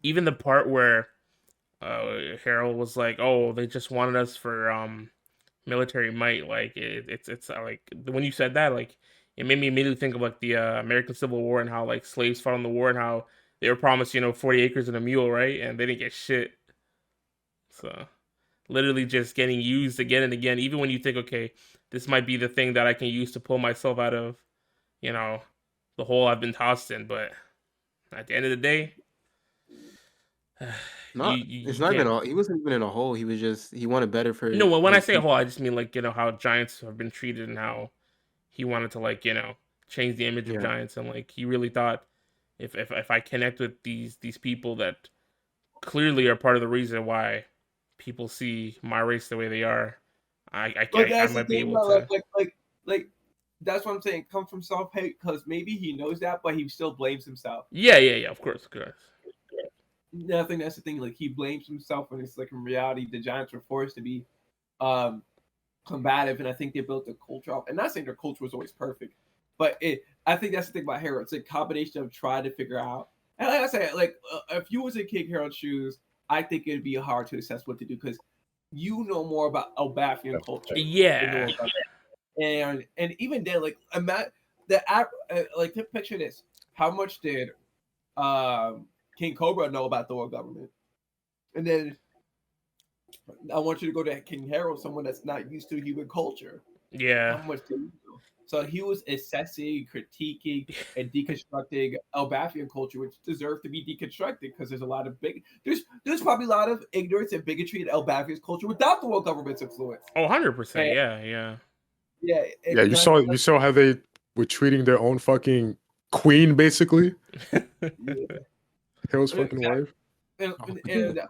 even the part where Harold was like, "Oh, they just wanted us for military might." Like it's like when you said that, like it made me immediately think of like the American Civil War and how like slaves fought in the war and how they were promised 40 acres and a mule, right? And they didn't get shit. So literally just getting used again and again, even when you think, okay, this might be the thing that I can use to pull myself out of, you know, the hole I've been tossed in. But at the end of the day, Not it's you not even can't. he wasn't even in a hole. He wanted better for No, when I his say hole, people. I just mean like how giants have been treated and how he wanted to like change the image of Yeah. giants and like he really thought if I connect with these people that clearly are part of the reason why people see my race the way they are, But I that's the might be thing able about to. like that's what I'm saying. It comes from self hate because maybe he knows that, but he still blames himself. Yeah. Of course. I think that's the thing. Like he blames himself when it's like in reality the Giants were forced to be um combative, and I think they built a culture off. And not saying their culture was always perfect, but I think that's the thing about Harold. It's a combination of trying to figure out. And like I said, like if you was in King Harold's shoes, I think it'd be hard to assess what to do because you know more about Albathian culture than Yeah. Noah Gummer. And even then, like like picture this: how much did King Cobra know about the world government? And then I want you to go to King Harold, someone that's not used to human culture. Yeah. How much did he know? So he was assessing, critiquing, and deconstructing Albathian culture, which deserves to be deconstructed because there's a lot of there's probably a lot of ignorance and bigotry in Albathian's culture without the world government's influence. Oh, 100%. And Yeah. yeah, Yeah, you saw how they were treating their own fucking queen, basically. yeah. Harold's fucking wife. And,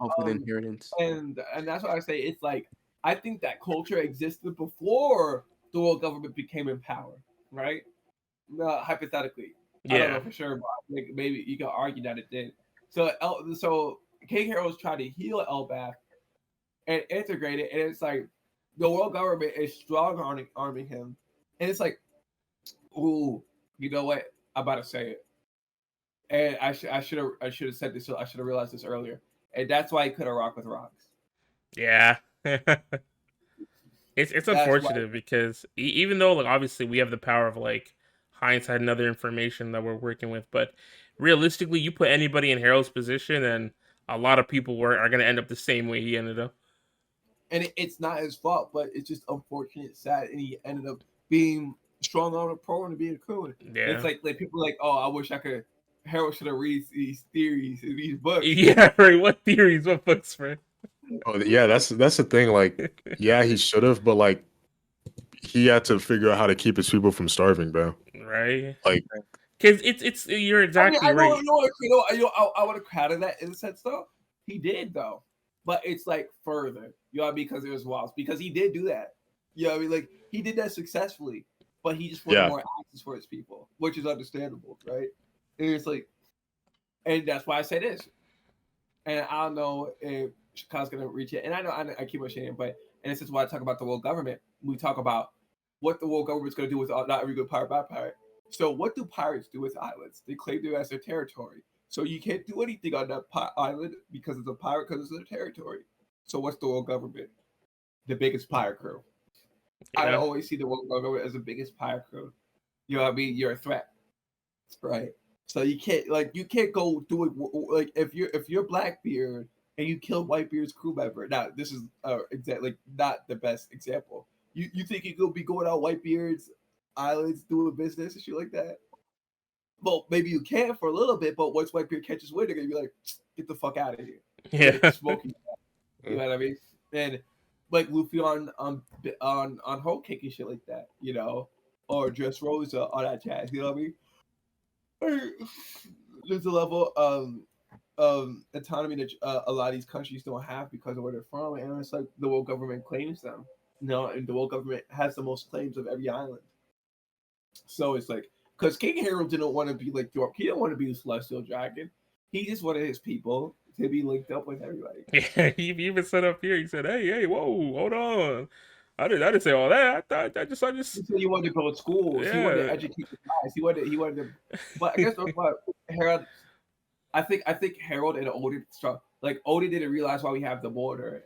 Off with inheritance. and that's why I say it's like I think that culture existed before the world government became in power, right? Hypothetically, I don't know Yeah. for sure, but like maybe you can argue that it did. So King Harold's trying to heal Elbath and integrate it, and it's like the world government is strong arming him, and it's like, ooh, you know what? I'm about to say it, and I should have said this. I should have realized this earlier, and that's why he couldn't rock with rocks. Yeah. It's That's why. unfortunate because even though like obviously we have the power of like hindsight and other information that we're working with, but realistically, you put anybody in Harold's position, and a lot of people are going to end up the same way he ended up. And it's not his fault, but it's just unfortunate, sad, and he ended up being strong on a pro and being a coon. Yeah. It's like people are like, oh, I wish I could. Harold should have read these theories in these books. Yeah, right. What theories? What books, man? Oh yeah, that's the thing. Like, yeah, he should have, but like, he had to figure out how to keep his people from starving, bro. Right. Like, because it's you're exactly right. I want to credit that in a sense though. He did though, but it's like further. You know what I mean? Because it was walls. Because he did do that. You know what I mean? Like he did that successfully, but he just wanted more access for his people, which is understandable, right? And it's like, and that's why I say this. And I don't know if Chicago's gonna reach it. And I know I keep on saying, but and this is why I talk about the world government. We talk about what the world government's gonna do with not every good pirate, bad pirate. So what do pirates do with islands? They claim them as their territory. So you can't do anything on that island because it's a pirate because it's their territory. So what's the world government? The biggest pirate crew. Yeah. I always see the world government as the biggest pirate crew. You know what I mean? You're a threat, right? So you can't go do it like if you're Blackbeard and you kill Whitebeard's crew member. Now this is exactly not the best example. You think you could be going out Whitebeard's islands doing business and shit like that? Well, maybe you can for a little bit, but once Whitebeard catches wind, they're gonna be like, "Get the fuck out of here!" Yeah, smoking. You know what I mean? And like Luffy on Whole Cake and shit like that, you know, or Dress Rosa, all that jazz. You know what I mean? There's a level of autonomy that a lot of these countries don't have because of where they're from, and it's like the world government claims them. No, and the world government has the most claims of every island. So it's like, because King Harold didn't want to be like York. He didn't want to be the Celestial Dragon. He just wanted his people to be linked up with everybody. yeah. He even set up here. He said, "Hey, whoa, hold on. I didn't say all that. I just. He said he wanted to go to schools. He wanted to educate the guys. He wanted to. But I guess what Harold. I think Harold and Odin like Odin didn't realize why we have the border,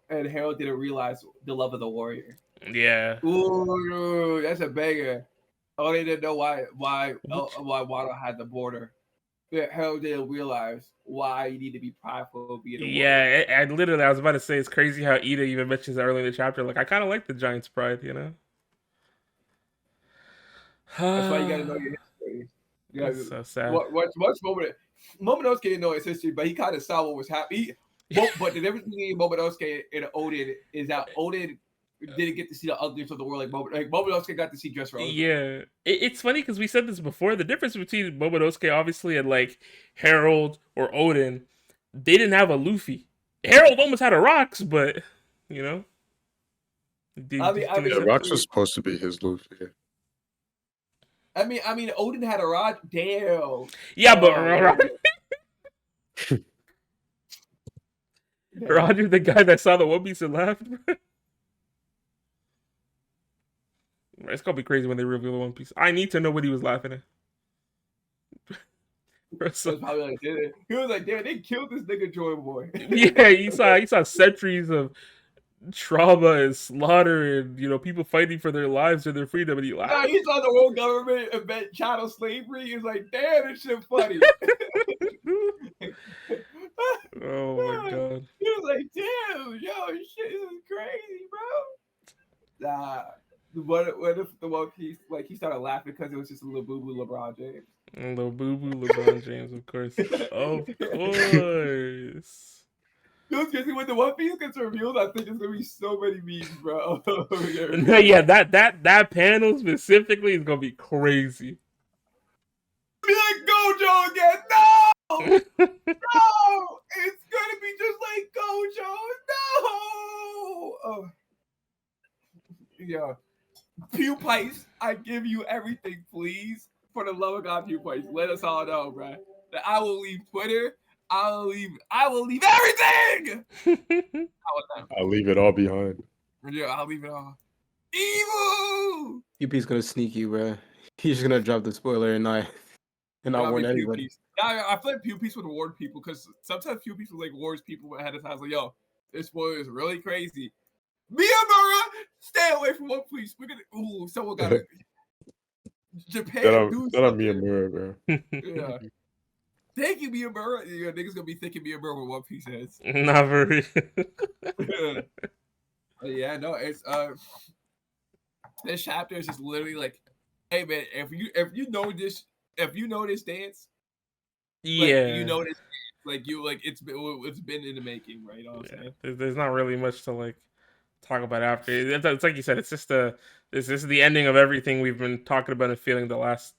and Harold didn't realize the love of the warrior. Yeah. Ooh, that's a banger. Odin didn't know why Wano had the border. Harold didn't realize why you need to be prideful of being a warrior. Yeah, I was about to say, it's crazy how Ida even mentions that early in the chapter. Like, I kind of like the Giant's pride, you know? That's why you gotta know your history. That's so sad. Watch Momonosuke didn't know his history, but he kind of saw what was happening. But the difference between Momonosuke and Odin is that Odin didn't get to see the ugliness of the world like Momonosuke got to see Dressrosa. Yeah, it's funny because we said this before. The difference between Momonosuke, obviously, and like Harold or Odin, they didn't have a Luffy. Harold almost had a Rocks, but you know, Rocks was supposed to be his Luffy. I mean, Odin had a rod. Damn. Yeah, but Roger, the guy that saw the One Piece and laughed. It's gonna be crazy when they reveal the One Piece. I need to know what he was laughing at. Probably like, he was like, "Damn, they killed this nigga Joy Boy." Yeah, he saw centuries of trauma and slaughter, and people fighting for their lives and their freedom, and he laughed. Nah, he saw the world government invent chattel slavery. He was like, "Damn, this shit funny." Oh my god. He was like, "Damn, yo, shit, this is crazy, bro." Nah. What if the One Piece, like, he started laughing because it was just a little boo-boo LeBron James? Little boo-boo LeBron James, of course. Of course. Because when the One Piece gets revealed, I think there's going to be so many memes, bro. Yeah, that panel specifically is going to be crazy. Be like Gojo again. No! No! It's going to be just like Gojo. No! Oh. Yeah. PewPice, I give you everything, please. For the love of God, PewPice, let us all know, bro. That I will leave Twitter. I will leave everything. I'll leave it all behind. Yeah, I'll leave it all. Evil. PewPiece's gonna sneak you, bro. He's just gonna drop the spoiler and not warn anybody. I feel like PewPiece would warn people because sometimes PewPiece like warns people ahead of time. Like, yo, this spoiler is really crazy. Miyamura, stay away from One Piece. We're gonna. Someone got it. Japan. That on Miyamura, bro. Yeah. Thank you, Miyamura. Yeah, niggas gonna be thinking Miyamura with One Piece heads. Not very. Yeah, no, it's this chapter is just literally like, hey man, if you know this dance, yeah, like, you know this dance, it's been in the making, right? You know what I'm saying? There's not really much to like talk about after. It's like you said, it's just this is the ending of everything we've been talking about and feeling the last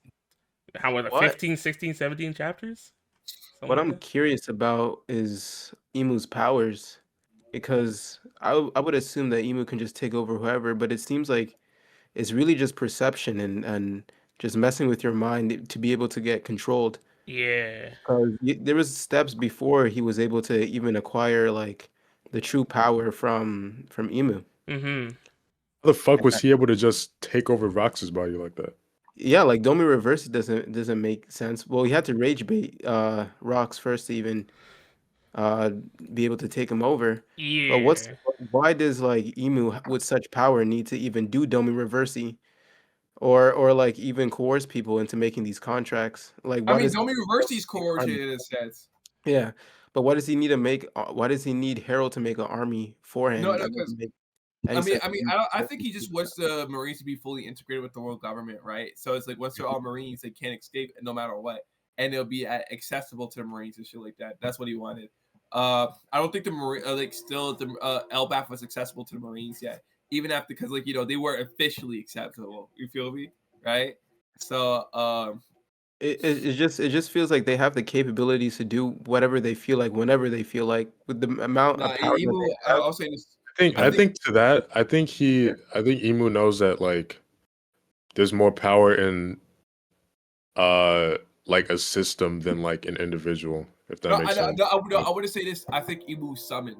15, 16, 17 chapters. Something what I'm curious about is Imu's powers, because I would assume that Imu can just take over whoever, but it seems like it's really just perception and just messing with your mind to be able to get controlled. Yeah. There was steps before he was able to even acquire like the true power from Imu. Mm-hmm. How the fuck was he able to just take over Rox's body like that? Yeah, like Domi Reverse doesn't make sense. Well, he had to rage bait Rox first to even be able to take him over. Yeah. But why does like Imu with such power need to even do Domi Reverse or like even coerce people into making these contracts? Like, Domi Reverse's coercion in a sense. Yeah, but why does he need to make? Why does he need Harold to make an army for him? No, I think he just wants the Marines to be fully integrated with the world government, right? So it's like once they're all Marines, they can't escape no matter what, and they'll be accessible to the Marines and shit like that. That's what he wanted. I don't think the Marine the Elbaf was accessible to the Marines yet, even after because they weren't officially acceptable. You feel me, right? So it just feels like they have the capabilities to do whatever they feel like whenever they feel like with the amount of power. I'll say this. I think Imu knows that like there's more power in like a system than like an individual. If that makes sense. I want to say this. I think Imu summoned.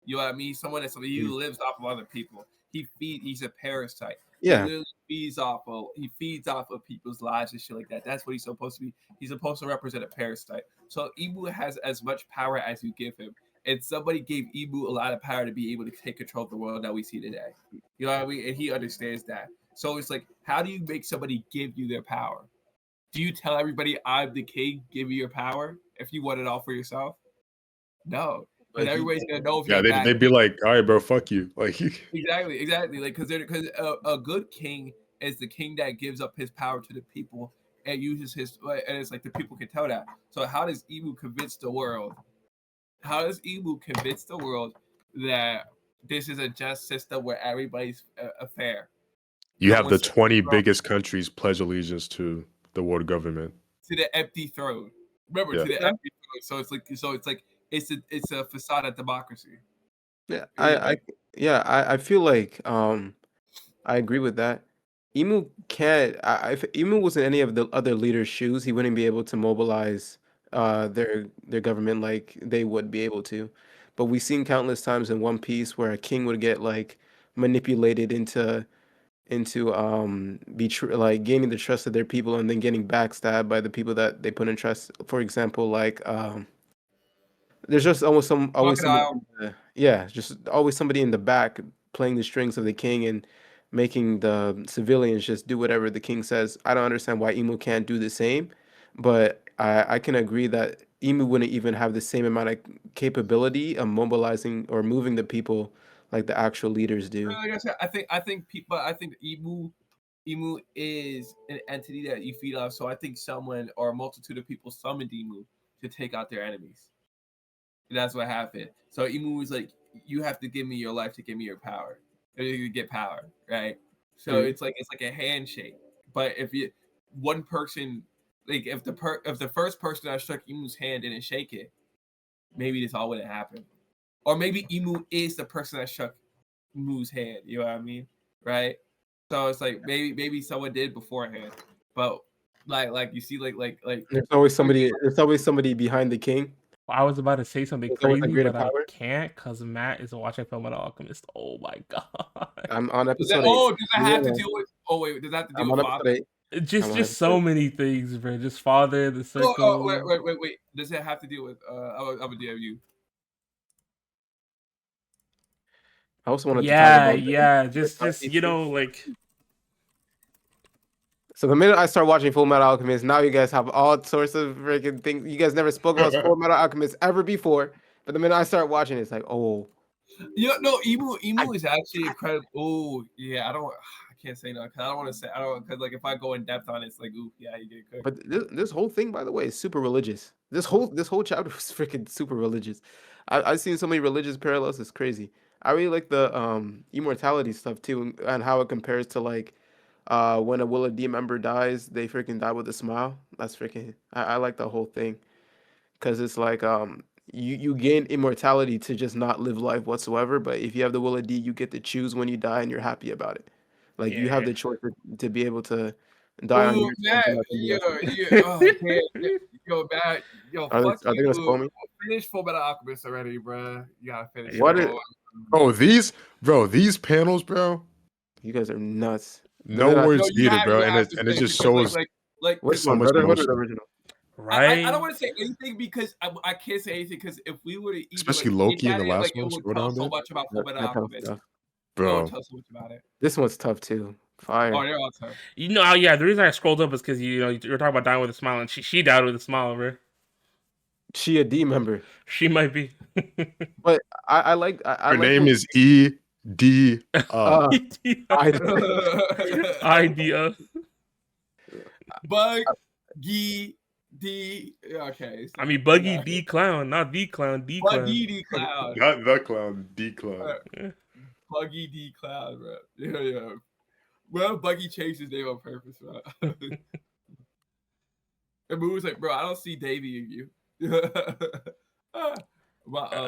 You know what I mean? Someone he lives off of other people. he's a parasite. Yeah. He literally feeds off of people's lives and shit like that. That's what he's supposed to be. He's supposed to represent a parasite. So Imu has as much power as you give him. And somebody gave Imu a lot of power to be able to take control of the world that we see today. You know what I mean? And he understands that. So it's like, how do you make somebody give you their power? Do you tell everybody I'm the king, give me your power if you want it all for yourself? No. But everybody's gonna know if yeah, you're they'd be like, all right, bro, fuck you. Like exactly. Like because a good king is the king that gives up his power to the people and uses his and it's like the people can tell that. So how does Imu convince the world? How does Imu convince the world that this is a just system where everybody's fair? you have the 20 biggest countries pledge allegiance to the world government. To the empty throne. Remember, to the empty throne. So it's like it's a facade of democracy. Yeah, I feel like I agree with that. Emu can't. If Emu was in any of the other leaders' shoes, he wouldn't be able to mobilize their government like they would be able to. But we've seen countless times in One Piece where a king would get like manipulated into like gaining the trust of their people and then getting backstabbed by the people that they put in trust. For example, like there's just always somebody just always somebody in the back playing the strings of the king and making the civilians just do whatever the king says. I don't understand why Emu can't do the same, but I can agree that Emu wouldn't even have the same amount of capability of mobilizing or moving the people like the actual leaders do. Like I said, I think Emu is an entity that you feed off. So I think someone or a multitude of people summoned Emu to take out their enemies. And that's what happened. So Emu was like, you have to give me your life to give me your power. And you get power, right? So it's like a handshake. But if you one person, like if the first person that struck Emu's hand didn't shake it, maybe this all wouldn't happen. Or maybe Emu is the person that struck Emu's hand. You know what I mean? Right? So it's like maybe someone did beforehand. But like you see like there's always somebody behind the king. I was about to say something There's crazy, but I can't because Matt is watching Fullmetal Alchemist. Oh my god! I'm on episode 8. Does that have to do with? Oh wait, does that have to do with father? Just so many things, bro. Just father, the circle. Wait. Does it have to do with? I'm a DM you. I also wanted to talk about just you know, like. So the minute I start watching Fullmetal Alchemist, now you guys have all sorts of freaking things. You guys never spoke about Fullmetal Alchemist ever before, but the minute I start watching, it's like, oh. Emu is actually incredible. Oh yeah, I can't say no because I don't want to say because like if I go in depth on it, it's like ooh yeah you get cooked. But this whole thing, by the way, is super religious. This whole chapter was freaking super religious. I've seen so many religious parallels. It's crazy. I really like the immortality stuff too, and how it compares to like when a Will D member dies, they freaking die with a smile. That's freaking. I like the whole thing, because it's like you gain immortality to just not live life whatsoever. But if you have the Will D, you get to choose when you die, and you're happy about it. Like you have the choice to be able to die on your terms. Fuck are they gonna spoil me? Finish Fullmetal Alchemist already, bro. You gotta finish. These panels, bro. You guys are nuts. No words needed, bro. And it just shows like so much emotion. Right. I don't want to say anything because I can't say anything because if we would have especially Loki in the last one, it would tell so much about Fullmetal Alchemist. Bro, tell so much about it. This one's tough too. Fire. Oh, they're all tough. You know, yeah. The reason I scrolled up is because you were talking about dying with a smile, and she died with a smile, bro. She a D member. She might be. But I like. Her name is ED. Idea. Buggy D. Okay. I mean, Buggy D Clown, not D Clown. D Clown. Buggy D Clown. Not the clown. D Clown. Buggy D Clown, bro. Yeah. Well, Buggy changed his name on purpose, bro. And Boo was like, bro, I don't see Davey in you. But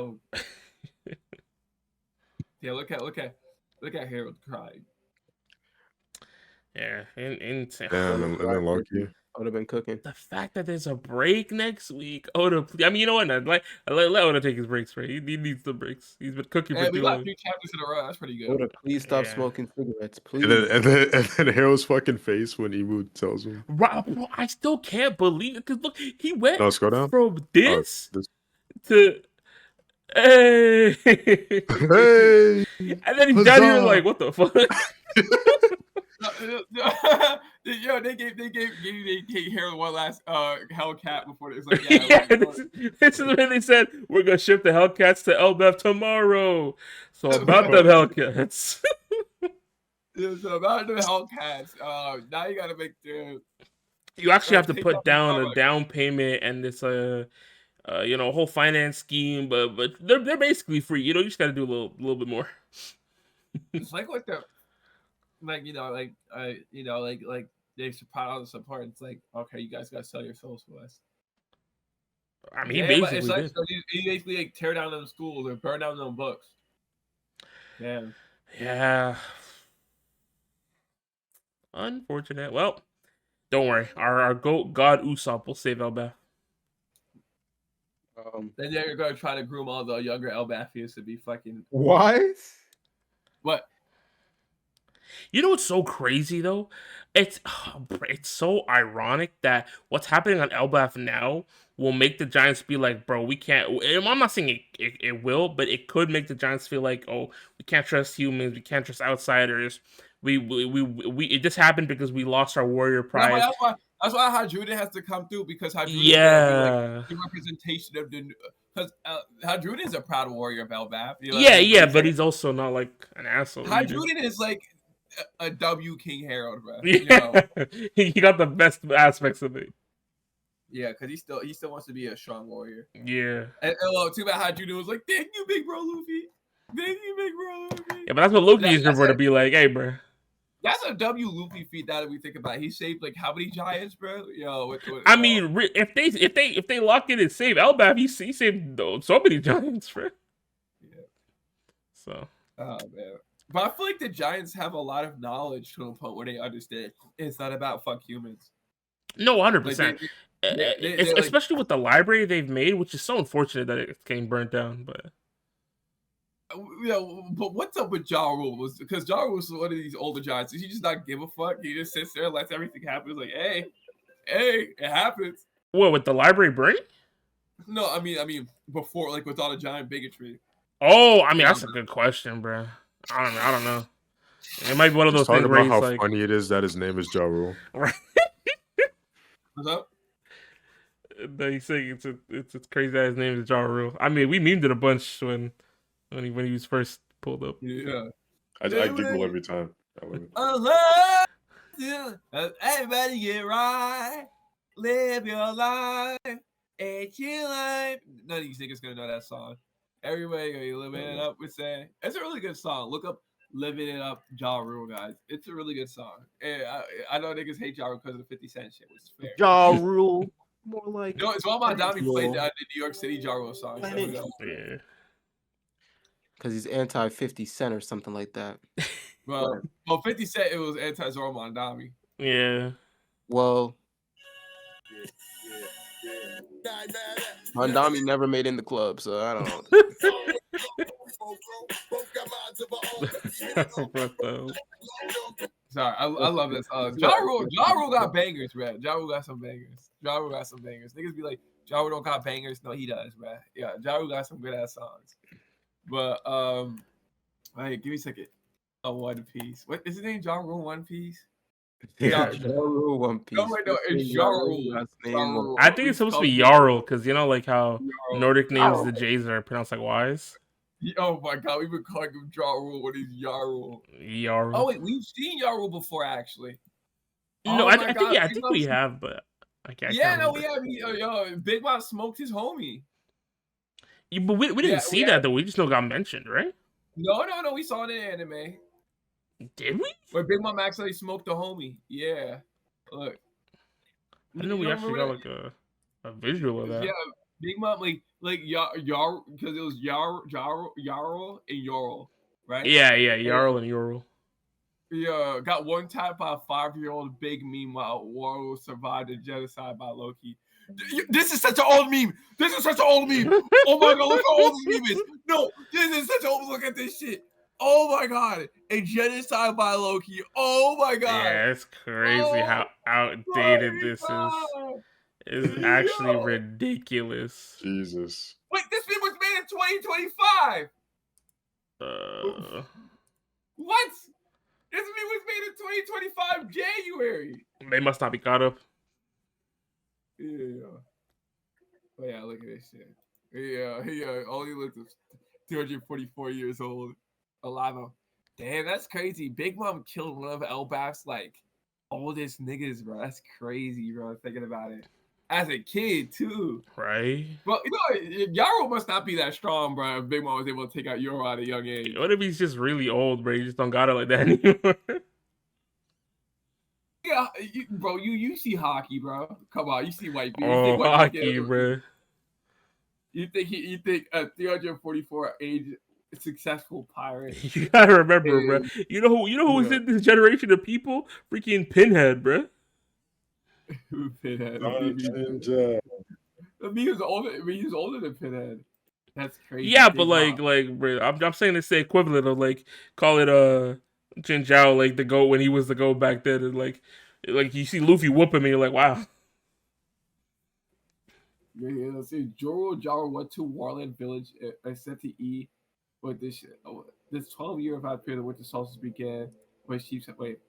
yeah, look at Harold crying. Yeah, and then Loki. would have been cooking. The fact that there's a break next week, Oda. I mean, you know what? Let Oda take his breaks, right? He needs the breaks. He's been cooking for too we got long. 3 chapters in a row. That's pretty good. Oda, please stop Yeah. smoking cigarettes, please. And then Harold's fucking face when Emu tells him. Bro, I still can't believe it because look, he went No, scroll down. from this this. to hey, Hey, and then he's down here huzzah. like, what the fuck? Yo, they gave Harold one last Hellcat before it's like Yeah, this is when they said we're gonna ship the Hellcats to Elbaf tomorrow. So about them Hellcats. So about the Hellcats, now you gotta make the. You actually have to put down a down payment and this whole finance scheme, but they're basically free. You know, you just gotta do a little bit more. It's like what the. Like they put all the support. It's like, okay, you guys gotta sell your souls for us. I mean, he basically it's like, did. so he basically like tear down them schools or burn down them books. Yeah. Unfortunate. Well, don't worry. Our goat god Usopp will save Elbaf. Then they're gonna try to groom all the younger Elbafians to be fucking. What? What? You know what's so crazy though? It's so ironic that what's happening on Elbaf now will make the Giants be like, bro, we can't. I'm not saying it will, but it could make the Giants feel like, oh, we can't trust humans, we can't trust outsiders. It just happened because we lost our warrior pride. That's why Hadruden has to come through, because Hadruden is like the representation of the. Because Hadruden is a proud warrior of Elbaf. You know but he's also not like an asshole. Hadruden is like a W King Harold, bro. Yeah. He got the best aspects of it. Yeah, because he still wants to be a strong warrior. Yeah. And too bad Hadruden was like, "Thank you, big bro Luffy. Thank you, big bro Luffy." Yeah, but that's what Luffy is for, to be like, hey, bro. That's a W Luffy feat that we think about. He saved like how many giants, bro? Yo, I mean, if they lock in and save Elbaf, he saved so many giants, bro. Yeah. So. Oh man. But I feel like the Giants have a lot of knowledge to a point where they understand it's not about fuck humans. No, 100%. Especially with the library they've made, which is so unfortunate that it's getting burnt down. But but what's up with Ja Rule? Because Ja Rule was one of these older Giants. Does he just not give a fuck? He just sits there and lets everything happen. It's like, hey, it happens. What, with the library burning? No, I mean before, like with all the giant bigotry. Oh, I mean that's a good question, bro. I don't know. It might be one of those things where he's how like, funny it is that his name is Ja Rule. Right. What's up? He's saying it's crazy that his name is Ja Rule. I mean, we memed it a bunch when he was first pulled up. Yeah. I giggle every time. Everybody get right. Live your life. And chill life. None of these niggas gonna know that song. Everybody gonna be living it up with saying it's a really good song. Look up "Living It Up" Ja Rule, guys. It's a really good song. And I know niggas hate Ja Rule because of the 50 Cent shit, which is fair. Ja Rule, more like. No, it's all my Dami played the New York City Ja Rule song. Yeah. Because he's anti 50 Cent or something like that. Well, 50 Cent, it was anti Zoro Mondami. Yeah. Well, Mondami never made in the club, so I don't know. Sorry, I love this. Ja Rule got bangers, bro. Ja Rule got some bangers. Niggas be like, Ja Rule don't got bangers. No, he does, bro. Yeah, Ja Rule got some good ass songs. But wait, give me a second. One Piece. What is his name? Ja Rule One Piece. Ja Rule One Piece. No, wait, no, it's Ja Rule. I think it's supposed to be Jarl, because you know, like how Nordic names the J's are pronounced like Y's. Oh my god, we've been calling him Ja Rule when he's Yarul. Yarul. Oh wait, we've seen Yarul before, actually. No, I think we have, but I can't. Yeah, no, we have. Yo, Big Mom smoked his homie. Yeah, but we didn't see that though. We just know got mentioned, right? No, we saw it in anime. Did we? Where Big Mom actually smoked the homie. Yeah. Look. I didn't know we actually got like a visual of that. Yeah, Big Mom like Yarl, because it was Yarl and Yarl, right? Yeah, Yarl and Yarl. He got one tapped by a 5-year-old Big. Meanwhile, Waro survived a genocide by Loki. This is such an old meme. This is such an old meme. Oh my god, look how old this meme is. No, this is such an old. Look at this shit. Oh my god, a genocide by Loki. Oh my god. Yeah, it's crazy how outdated this is. It's actually ridiculous. Jesus. Wait, this meme was made in 2025. What? This meme was made in 2025 January. They must not be caught up. Yeah. But yeah, look at this shit. Yeah. Only lived 244 years old. Alive. Damn, that's crazy. Big Mom killed one of Elbaf's like oldest niggas, bro. That's crazy, bro. Thinking about it. As a kid, too. Right? Well, Yaro must not be that strong, bro. If Big Mom was able to take out Yoro at a young age. What if he's just really old, bro? You just don't got it like that anymore. Yeah, bro, you see hockey, bro. Come on, you see white people. Oh, hockey, bro. You think a 344 age successful pirate? You gotta remember, bro. You know who was in this generation of people? Freaking Pinhead, bro. Pinhead. He was older than Pinhead. That's crazy. Yeah, but like, bro, I'm saying it's the equivalent of like call it Jin Zhao, like the GOAT when he was the GOAT back then, and like you see Luffy whoop him, and you're like, wow. Yeah, let's see. Jaro went to Warland Village and set to E with this 12-year event period in which the solstice began. When she said, wait.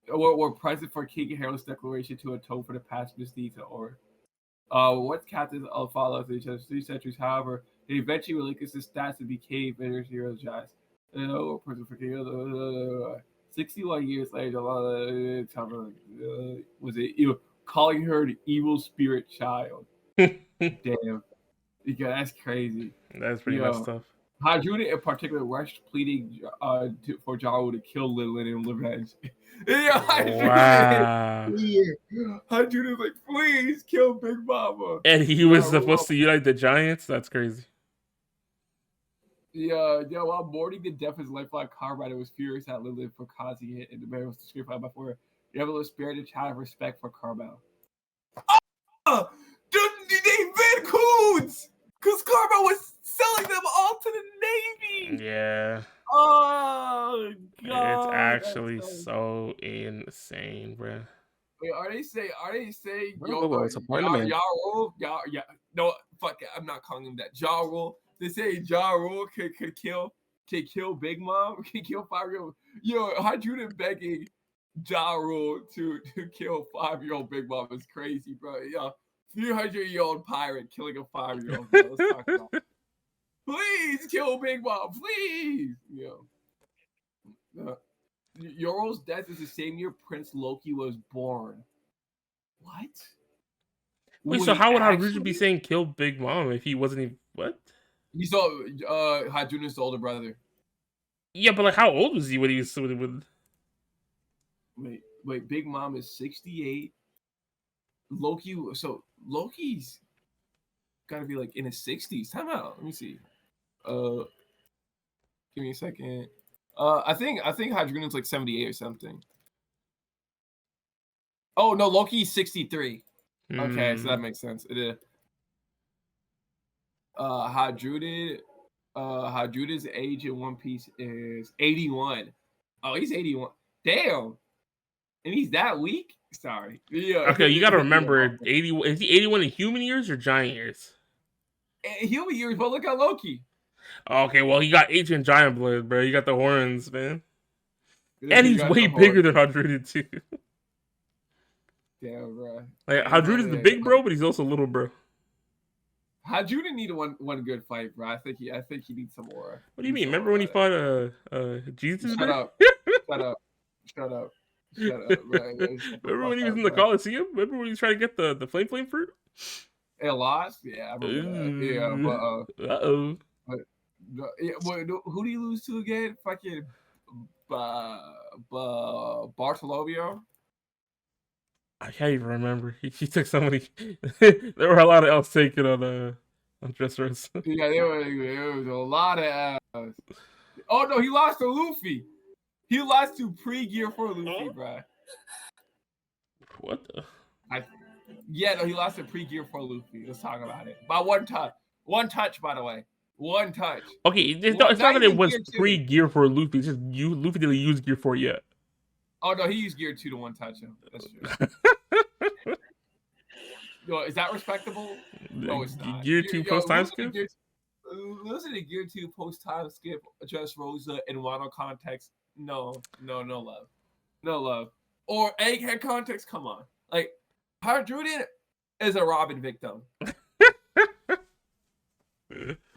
Were present for King Harold's declaration to atone for the past misdeeds or what captains of followers each other 3 centuries, however, they eventually relinquished the stats and became veterans heroes. Were present for King 61 years later, was it calling her the evil spirit child? Damn. Yeah, that's crazy. That's pretty messed up. Hajuna in particular rushed pleading for Jaro to kill Lilin in revenge. Yeah, Wow. Hajuna's like, please kill Big Mama. And he was supposed to unite the Giants? That's crazy. Yeah, while mourning the death of his lifelong comrade, was furious at Lilin for causing it, and the man was discreet by for the ever spirited child of respect for Carmel. Oh! They been coons! Because Carmel was selling them all to the Navy! Yeah. Oh, God. It's actually so insane, bro. Wait, are they saying, no, fuck it, I'm not calling him that. Ja Rule. They say Ja Rule could kill Big Mom, can kill 5-year-old. Yo, Hajuna begging Ja Rule to kill 5-year-old Big Mom is crazy, bro. Yo, 300-year-old pirate killing a 5-year-old. Let's talk about it. Please kill Big Mom, please. Yo. Yoro's death is the same year Prince Loki was born. What? Wait, so how would Haruji be saying kill Big Mom if he wasn't even what? You saw Hajuna's older brother. Yeah, but like how old was he when he was with Wait, Big Mom is 68. Loki's gotta be like in his 60s. Time out. Let me see. Give me a second. I think Hadruna's like 78 or something. Oh no, Loki's 63. Okay, so that makes sense. It is. Hadruna's age in One Piece is 81. Oh, he's 81. Damn. And he's that weak? Sorry. Yeah. Okay, you gotta remember 80 is he 81 in human years or giant years? Human years, but look at Loki. Okay, well he got ancient giant blood, bro. You got the horns, man. And he's way bigger than Hadruna too. Damn, bro. Like Hadruna's the big bro, but he's also little bro. Hadruna needed one good fight, bro. I think he needs some more. What do you mean? Remember when he fought Jesus? Shut up, bro. Remember when he was in the Coliseum? Remember when he was trying to get the flame fruit? It lost? Yeah, I remember that. Yeah, but who do you lose to again? Fucking Bartolomeo? I can't even remember. He took so many. There were a lot of L's taken on Dressrosa. Yeah, there was a lot of L's. Oh no, he lost to Luffy. He lost to pre-gear for Luffy, bro. What the? Yeah, no, he lost to pre-gear for Luffy. Let's talk about it. By one touch. One touch, by the way. One touch. Okay, it's not that it was pre-gear for Luffy. It's just Luffy didn't use gear 4 yet. Oh no, he used gear 2 to one touch him. That's true. Yo, is that respectable? No, it's not. Gear 2 post time skip? Listen to gear 2 post time skip, just Rosa in Wano context. No love. No love. Or Egghead context, come on. Like, Hydrudin is a Robin victim.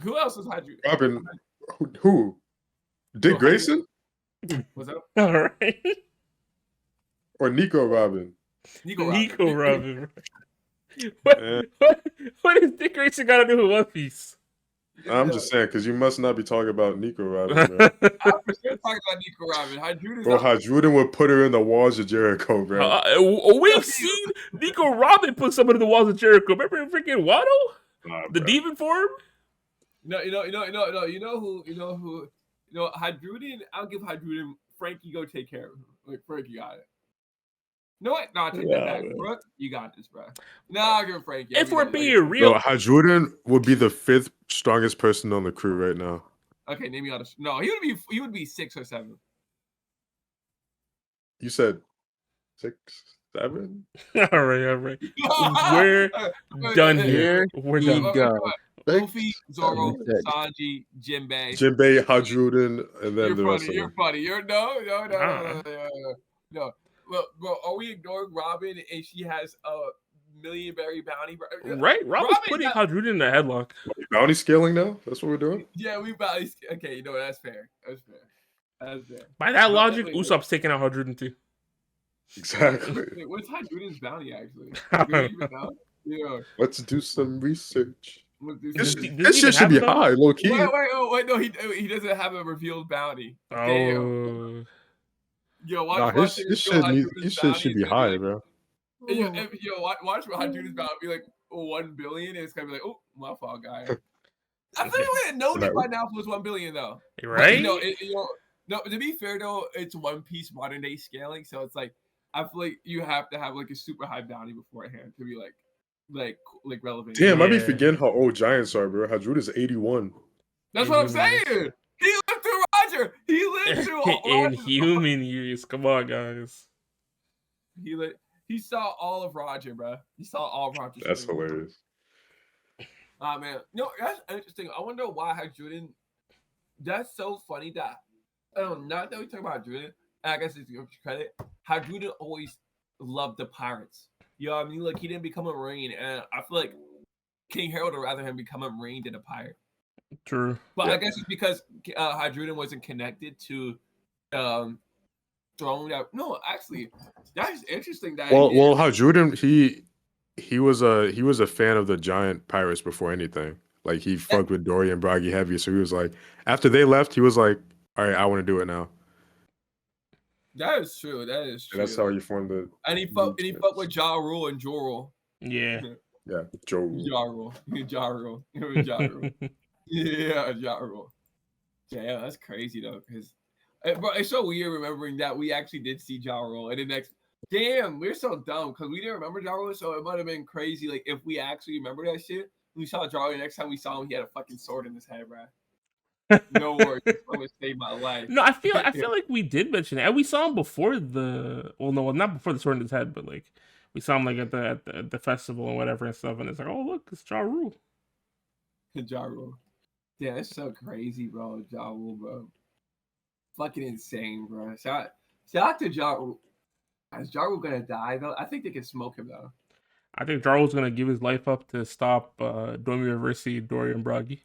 Who else is Hydrudin? Robin, who? Dick Grayson? What's up? All right. Or Nico Robin? Nico Robin. What is Dick Grayson got to do with One Piece? I'm just saying, because you must not be talking about Nico Robin, bro. I'm for sure talking about Nico Robin. Hydrudin would put her in the walls of Jericho, bro. We've seen Nico Robin put someone in the walls of Jericho. Remember freaking Wano? The demon form? No, you know who, Hydrudin, I'll give Hydrudin, Frankie go take care of him. Like, Frankie got it. You know what? No, I'll take that back. Brooke, you got this, bro. No, I'll give Frankie. If we're being real. No, Hydrudin would be the 5th strongest person on the crew right now. Okay, name me all the... No, he would be 6 or 7. You said 6, 7? All right. We're done here. We're done. Luffy, Zoro, Sanji, Jinbei, Hydrudin, and then the rest of them. You're funny. No. Well, bro, are we ignoring Robin and she has a million berry bounty? Right? Robin's putting Hydrudin in the headlock. Bounty scaling now? That's what we're doing? Yeah, we bounty. Okay, that's fair. That's fair. By that logic, Usopp's taking out Hydrudin too. Exactly. What's Hydrudin's bounty actually? Let's do some research. This shit should be high, low key. Wait, no, he doesn't have a revealed bounty. Oh. Yo, watch his shit should be high, bro. Watch Hydrudin's bounty be like 1 billion, and it's gonna be like, oh, my fault, guy. I think we would have known it by now if it was 1 billion, though. Right? No, to be fair though, it's One Piece modern day scaling, so it's like I feel like you have to have like a super high bounty beforehand to be like relevant. Damn, I be forgetting how old giants are, bro. Hydrudin's 81. That's what I'm saying. He lived through Roger. He lived through in human years. Come on, guys. He saw all of Roger, bro. He saw all of Roger. That's hilarious. Ah, man. No, that's interesting. I wonder why Hydrudin. That's so funny that not that we talk about Hydrudin. I guess it's your credit. Hydrudin always loved the pirates. You know what I mean? Like, he didn't become a Marine, and I feel like King Harold would rather him become a Marine than a pirate. True. But I guess it's because Hydrudin wasn't connected to throwing out. No, actually, that's interesting. Well, Hydrudin, he was a fan of the giant pirates before anything. Like, he fucked with Dory and Bragi heavy, so he was like, after they left, he was like, all right, I want to do it now. That is true. And that's how he formed the. And he fucked with Ja Rule and Joro. Yeah. Yeah, Ja Rule. Ja Rule. Yeah, Ja Rule. Yeah, that's crazy though, because bro, it's so weird remembering that we actually did see Ja Rule, and the next. Damn, we're so dumb because we didn't remember Ja Rule, so it might have been crazy. Like if we actually remember that shit, we saw Ja Rule. The next time we saw him, he had a fucking sword in his head, bro. No worries, it's gonna save my life. No, I feel like we did mention it, and we saw him before the. Well, no, not before the sword in his head, but like we saw him like at the festival and whatever and stuff, and it's like, oh look, it's Ja Rule. Ja Rule. Yeah, it's so crazy, bro. Ja Rule, bro. Fucking insane, bro. Shout out to Ja Rule. Is Ja Rule gonna die though? I think they can smoke him though. I think Ja Rule's gonna give his life up to stop Dormy University, Dory and Bragi.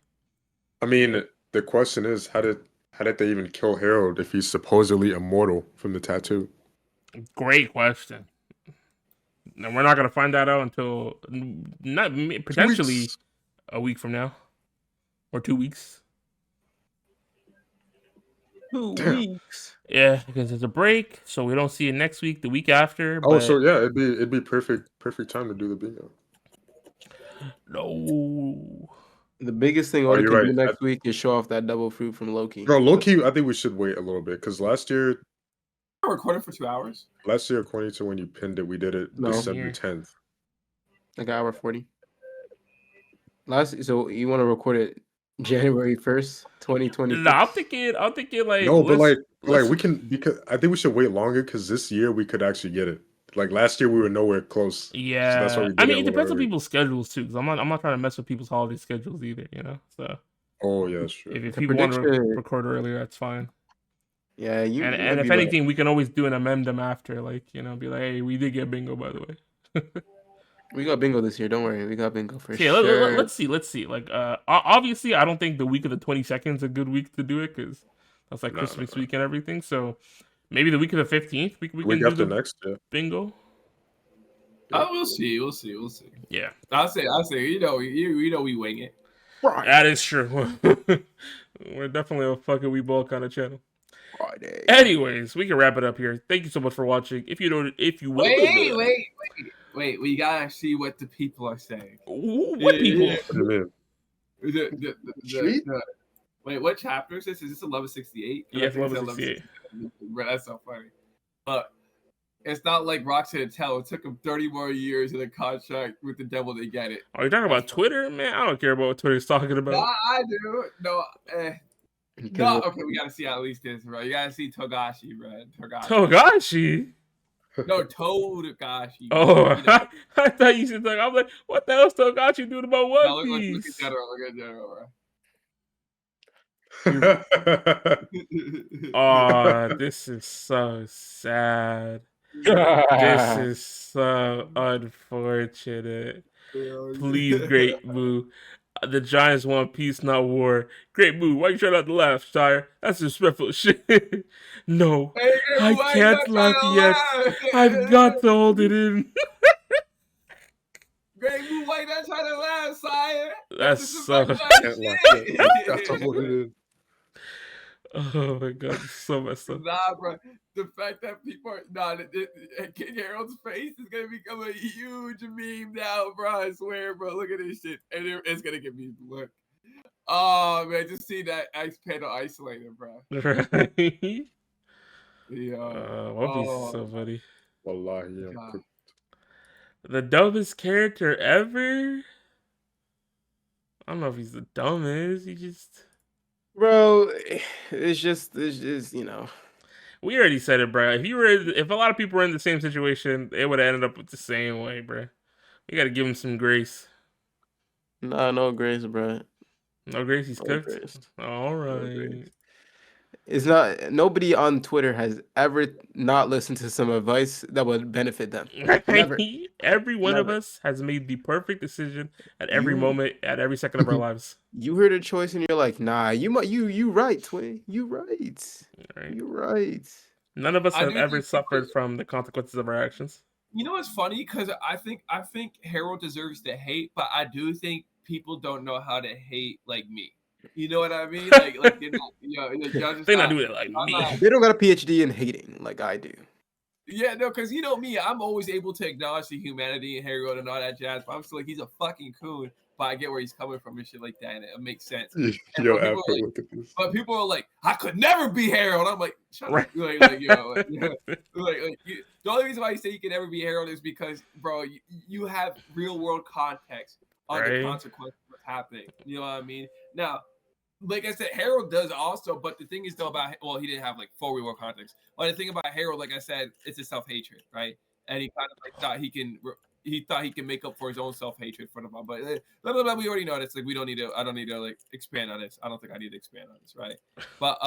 I mean, the question is, how did they even kill Harold if he's supposedly immortal from the tattoo? Great question. And we're not gonna find that out until potentially a week from now. Or 2 weeks. 2 weeks. Yeah, because it's a break, so we don't see it next week, the week after. Oh, so yeah, it'd be perfect time to do the bingo. No. The biggest thing Oda can do next week is show off that double fruit from Loki. No, Loki, I think we should wait a little bit because last year recorded for 2 hours. Last year, according to when you pinned it, we did it December 10th. Like hour 40. So you want to record it January 1st, 2020? No, I'm thinking like no, but like we can, because I think we should wait longer because this year we could actually get it. Like last year we were nowhere close. Yeah, so that's why we did I mean it it depends on early. people's schedules too. Because I'm not trying to mess with people's holiday schedules either. You know, so. Oh yeah, that's true. If people want to record earlier, that's fine. Yeah, and if anything, we can always do an amendment after, like, you know, be like, hey, we did get bingo, by the way. We got bingo this year. Don't worry, we got bingo for sure. Let's see. Like, obviously, I don't think the week of the 22nd is a good week to do it because that's like Christmas week and everything. So maybe the week of the 15th, we can do the next bingo. Oh, we'll see. Yeah, I'll say. You know, we wing it. Right. That is true. We're definitely a fucking we ball kind of channel. Friday. Anyways, we can wrap it up here. Thank you so much for watching. If you don't, wait, we gotta see what the people are saying. What people? Wait, what chapter is this? Is this 1168? Yeah, it's 1168. That's so funny. But it's not like Roxanne Tell. It took him 30 more years in a contract with the devil to get it. Are you talking about Twitter, man? I don't care about what Twitter's talking about. Nah, I do. No, no, okay, we gotta see at least this, bro. You gotta see Togashi, bro. Togashi? No, Togashi. Oh, you know? I thought you said like, I'm like, what the hell's Togashi doing about One Piece? Look at general, bro. Oh, this is so sad. This is so unfortunate. Please, Great Boo. The Giants want peace, not war. Great Boo, why you trying not to laugh, sire? That's disrespectful shit. No, hey, I can't laugh yet. I've got to hold it in. Great Boo, why you not trying to laugh, sire? That's so... Got to hold it in. Oh my god, so messed up. Nah, bro. The fact that people are King Harold's face is gonna become a huge meme now, bro. I swear, bro. Look at this shit, and it's gonna give me look. Oh man, just see that ice panel isolated, bro. Right? Yeah. One Piece is so funny. Wallahi, yeah. The dumbest character ever. I don't know if he's the dumbest. He just. Bro, it's just you know. We already said it, bro. If a lot of people were in the same situation, it would have ended up the same way, bro. We gotta give him some grace. Nah, no grace, bro. No grace. He's cooked. Grace. All right. No grace. It's not. Nobody on Twitter has ever not listened to some advice that would benefit them. Never. Every one of us has made the perfect decision at every moment, at every second of our lives. You heard a choice and you're like, nah, you right, twin. You right. You're right. None of us have ever suffered from the consequences of our actions. You know what's funny? Because I think Harold deserves to hate, but I do think people don't know how to hate like me. You know what I mean? Like they're not doing it like me. They don't got a PhD in hating like I do. Yeah, no, because you know me, I'm always able to acknowledge the humanity in Harold and all that jazz, but I'm still like, he's a fucking coon, but I get where he's coming from and shit like that, and it makes sense. But people are like, I could never be Harold. I'm like, shut up. The only reason why you say you can never be Harold is because, bro, you have real world context on the consequences of what's happening. You know what I mean? Now, like I said, Harold does also, but the thing is though about, well, he didn't have like full real world context. But the thing about Harold, like I said, it's his self-hatred, right? And he kind of like thought he can make up for his own self-hatred for the mom. But we already know this. Like I don't need to like expand on this. I don't think I need to expand on this, right? But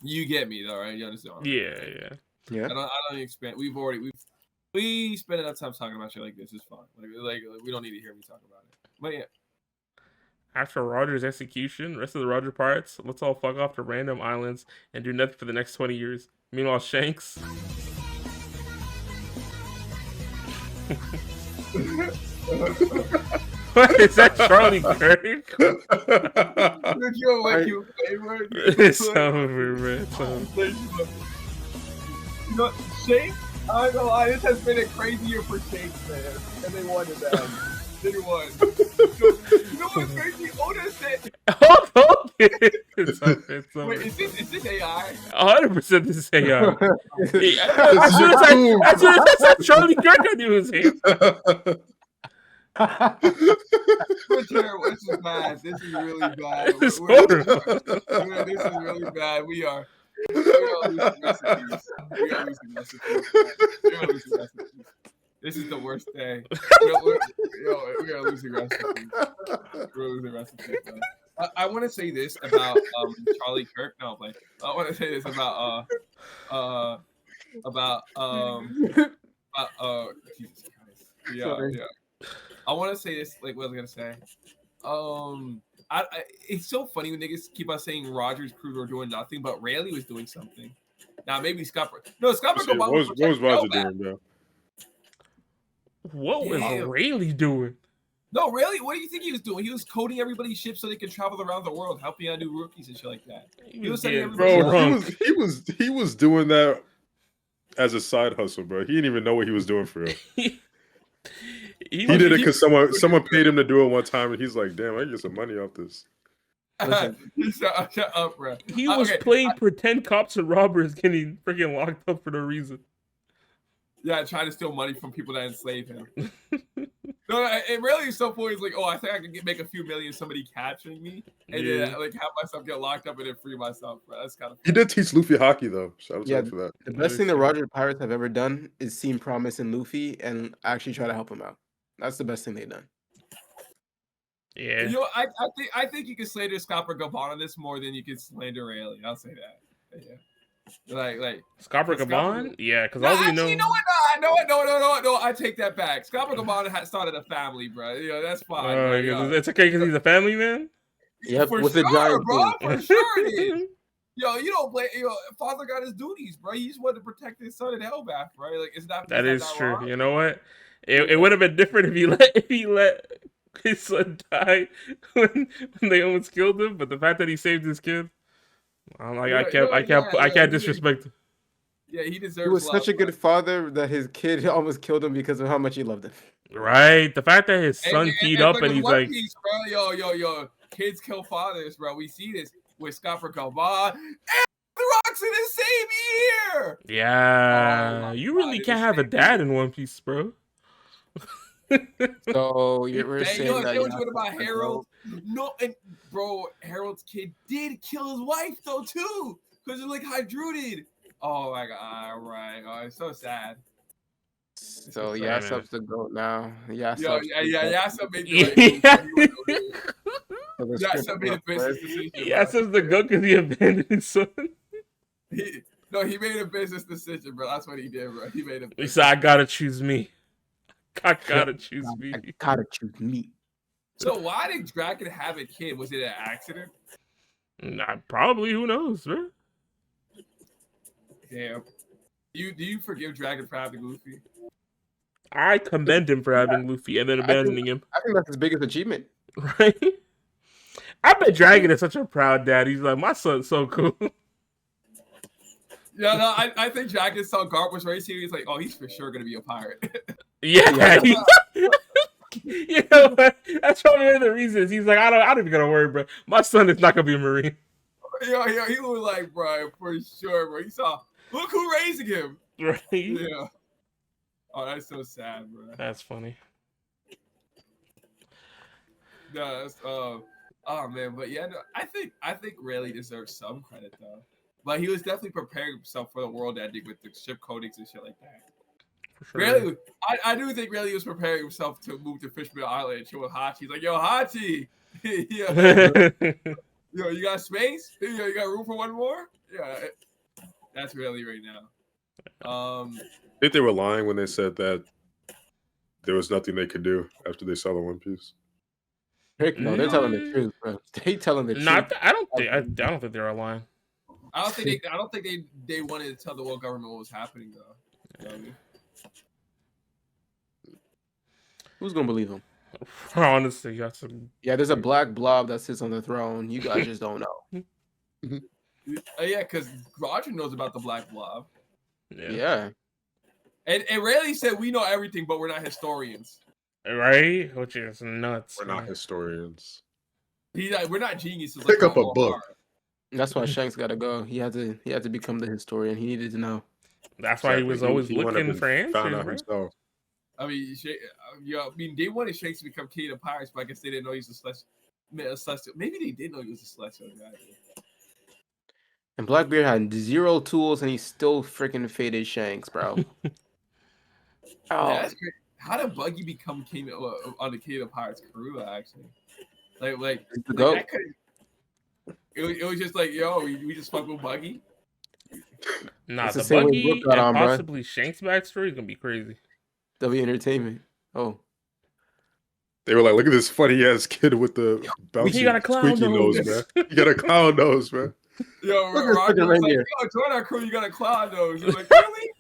you get me though, right? You understand? Yeah. I don't expand. We spent enough time talking about shit like this. It's fine. Like we don't need to hear me talk about it. But yeah. After Roger's execution, rest of the Roger pirates, let's all fuck off to random islands and do nothing for the next 20 years. Meanwhile, Shanks. What is that, Charlie Kirk? It's over, man. It's over. You know, Shanks, I don't know why, this has been a crazy year for Shanks, man. And they wanted that. They won. You know what's crazy? Oda said. Oh, it's over. Wait, is this AI? 100% this is AI. This As is soon a coup. as I saw Charlie Kirk, I knew it was him. This is bad. This is really bad. This is horrible. This is really bad. We are losing recipes. We are losing recipes. This is the worst day. We are losing recipes. We're losing recipes. I want to say this about Charlie Kirk. No, like I want to say this about Jesus Christ. Yeah. I want to say this. Like, what was I gonna say? It's so funny when niggas keep on saying Rogers crew were doing nothing, but Rayleigh was doing something. Now maybe Scott. No, Scott. What was Roger doing, bro? What was Rayleigh doing? No, Rayleigh. What do you think he was doing? He was coding everybody's ships so they could travel around the world, helping out new rookies and shit like that. He was sending everybody. He was doing that as a side hustle, bro. He didn't even know what he was doing for real. He did it because someone paid him to do it one time, and he's like, "Damn, I can get some money off this." Shut up, bro. He was playing pretend cops and robbers, getting freaking locked up for no reason. Yeah, trying to steal money from people that enslaved him. No, it really is so funny. It's like, oh, I think I can make a few million somebody capturing me, and then like have myself get locked up and then free myself, bro. That's kind of. He did teach Luffy hockey though. Shout out to him for that. The best thing the Roger Pirates have ever done is seen promise in Luffy and actually try to help him out. That's the best thing they've done. Yeah. You know, I think you can slander Scott Gabon on this more than you can slander Rayleigh. I'll say that. Yeah. Like Scott Gabon? Yeah, because all we know. You know what? No, I take that back. Scott Gabon had started a family, bro. You know, that's fine. It's okay because he's a family man? Yep, for with sure, the giant bro. For sure it is. Yo, you don't blame. Father got his duties, bro. He just wanted to protect his son in Hellbath, right? Like, it's not. That is true. Wrong? You know what? It would have been different if he let his son die when they almost killed him. But the fact that he saved his kid, I'm like, I can't disrespect him. Yeah, he deserves. He was such a good father that his kid almost killed him because of how much he loved him. Right. The fact that his son teed up and he's like, Piece, bro, yo, kids kill fathers, bro. We see this with Scott Gabon and the Rocks in the same year. Yeah, you really can't have a dad in One Piece, bro. So you're saying that what about Harold? No, and bro, Harold's kid did kill his wife though too, because it's like hydruded. Oh my god! Right. Oh, it's so sad. So Yasop's the GOAT now. Yasop made Yasop made a business decision. Yasop's the GOAT because he abandoned his son. He made a business decision, bro. That's what he did, bro. He made a. He said, "I gotta choose me. I gotta choose me. I gotta choose me." So why did Draken have a kid? Was it an accident? Nah, probably. Who knows, bro? Damn. Do you forgive Dragon for having Luffy? I commend him for having Luffy and then abandoning him. I think that's his biggest achievement. Right? I bet Dragon is such a proud dad. He's like, my son's so cool. Yeah, no, I think Dragon saw Garp was racing. He's like, oh, he's for sure gonna be a pirate. Yeah. You know what? That's probably one of the reasons. He's like, I don't even gotta worry, bro. My son is not gonna be a Marine. Yo, he was like, bro, for sure, bro. He saw, look who raising him. Right? Yeah. Oh, that's so sad, bro. That's funny. No, that's, oh man, but yeah, no, I think Rayleigh deserves some credit though. But he was definitely preparing himself for the world ending with the ship coatings and shit like that. For sure. Rayleigh, I do think Rayleigh was preparing himself to move to Fishman Island and chill with Hachi. He's like, yo, Hachi, yo, you got space? You got room for one more? Yeah, that's Rayleigh right now. I think they were lying when they said that there was nothing they could do after they saw the One Piece. Heck no, they're telling the truth, bro. They telling the truth. I don't think they're lying. I don't think they wanted to tell the world government what was happening though. You know what I mean? Who's gonna believe him? Honestly, you got some. Yeah, there's a black blob that sits on the throne. You guys just don't know. Yeah, because Roger knows about the black blob. Yeah. And Rayleigh said we know everything, but we're not historians. right? Which is nuts. We're not historians. We're not geniuses. Pick up a book. That's why Shanks got to go. He had to become the historian. He needed to know. That's why he was always looking for answers, bro. Himself. I mean, they wanted Shanks to become king of pirates, but I guess they didn't know he was a celestial. Maybe they did know he was a celestial guy. And Blackbeard had 0 tools, and he still freaking faded Shanks, bro. Yeah, that's great. How did Buggy become king on the King of Pirates crew? Actually, like it was just like, yo, we just fuck with Buggy. Nah, the Buggy and possibly Shanks backstory is gonna be crazy. W Entertainment. Oh. They were like, look at this funny ass kid with the bouncy, squeaky nose, man. You got a clown nose, man. Yo, Rocky was like, yo, join our crew, you got a clown nose. You're like, really?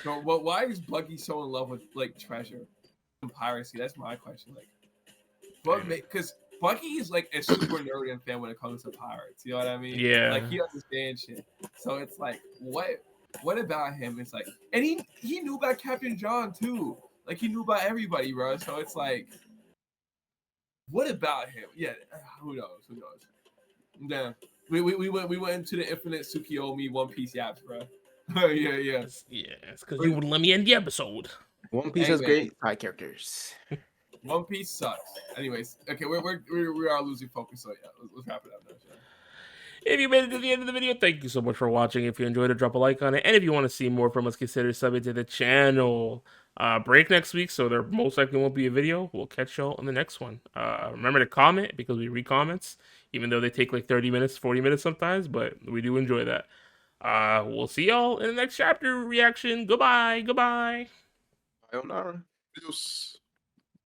So, why is Buggy so in love with like treasure and piracy? That's my question. Like, because Buggy is like a super nerdy fan when it comes to pirates. You know what I mean? Yeah. Like he understands shit. So it's like, what about him? It's like, and he knew about Captain John too. Like he knew about everybody, bro. So it's like, what about him? Yeah, who knows? Yeah, we went into the infinite Tsukiyomi One Piece yaps, bro. yeah. It's because you would let me end the episode. One Piece has great side characters. One Piece sucks. Anyways, okay, we are losing focus. So yeah, let's wrap it up now. Sure. If you made it to the end of the video, thank you so much for watching. If you enjoyed it, drop a like on it. And if you want to see more from us, consider subbing to the channel. Break next week, so there most likely won't be a video. We'll catch y'all in the next one. Remember to comment, because we read comments, even though they take like 30 minutes, 40 minutes sometimes, but we do enjoy that. We'll see y'all in the next chapter reaction. Goodbye. Sayonara. Adios.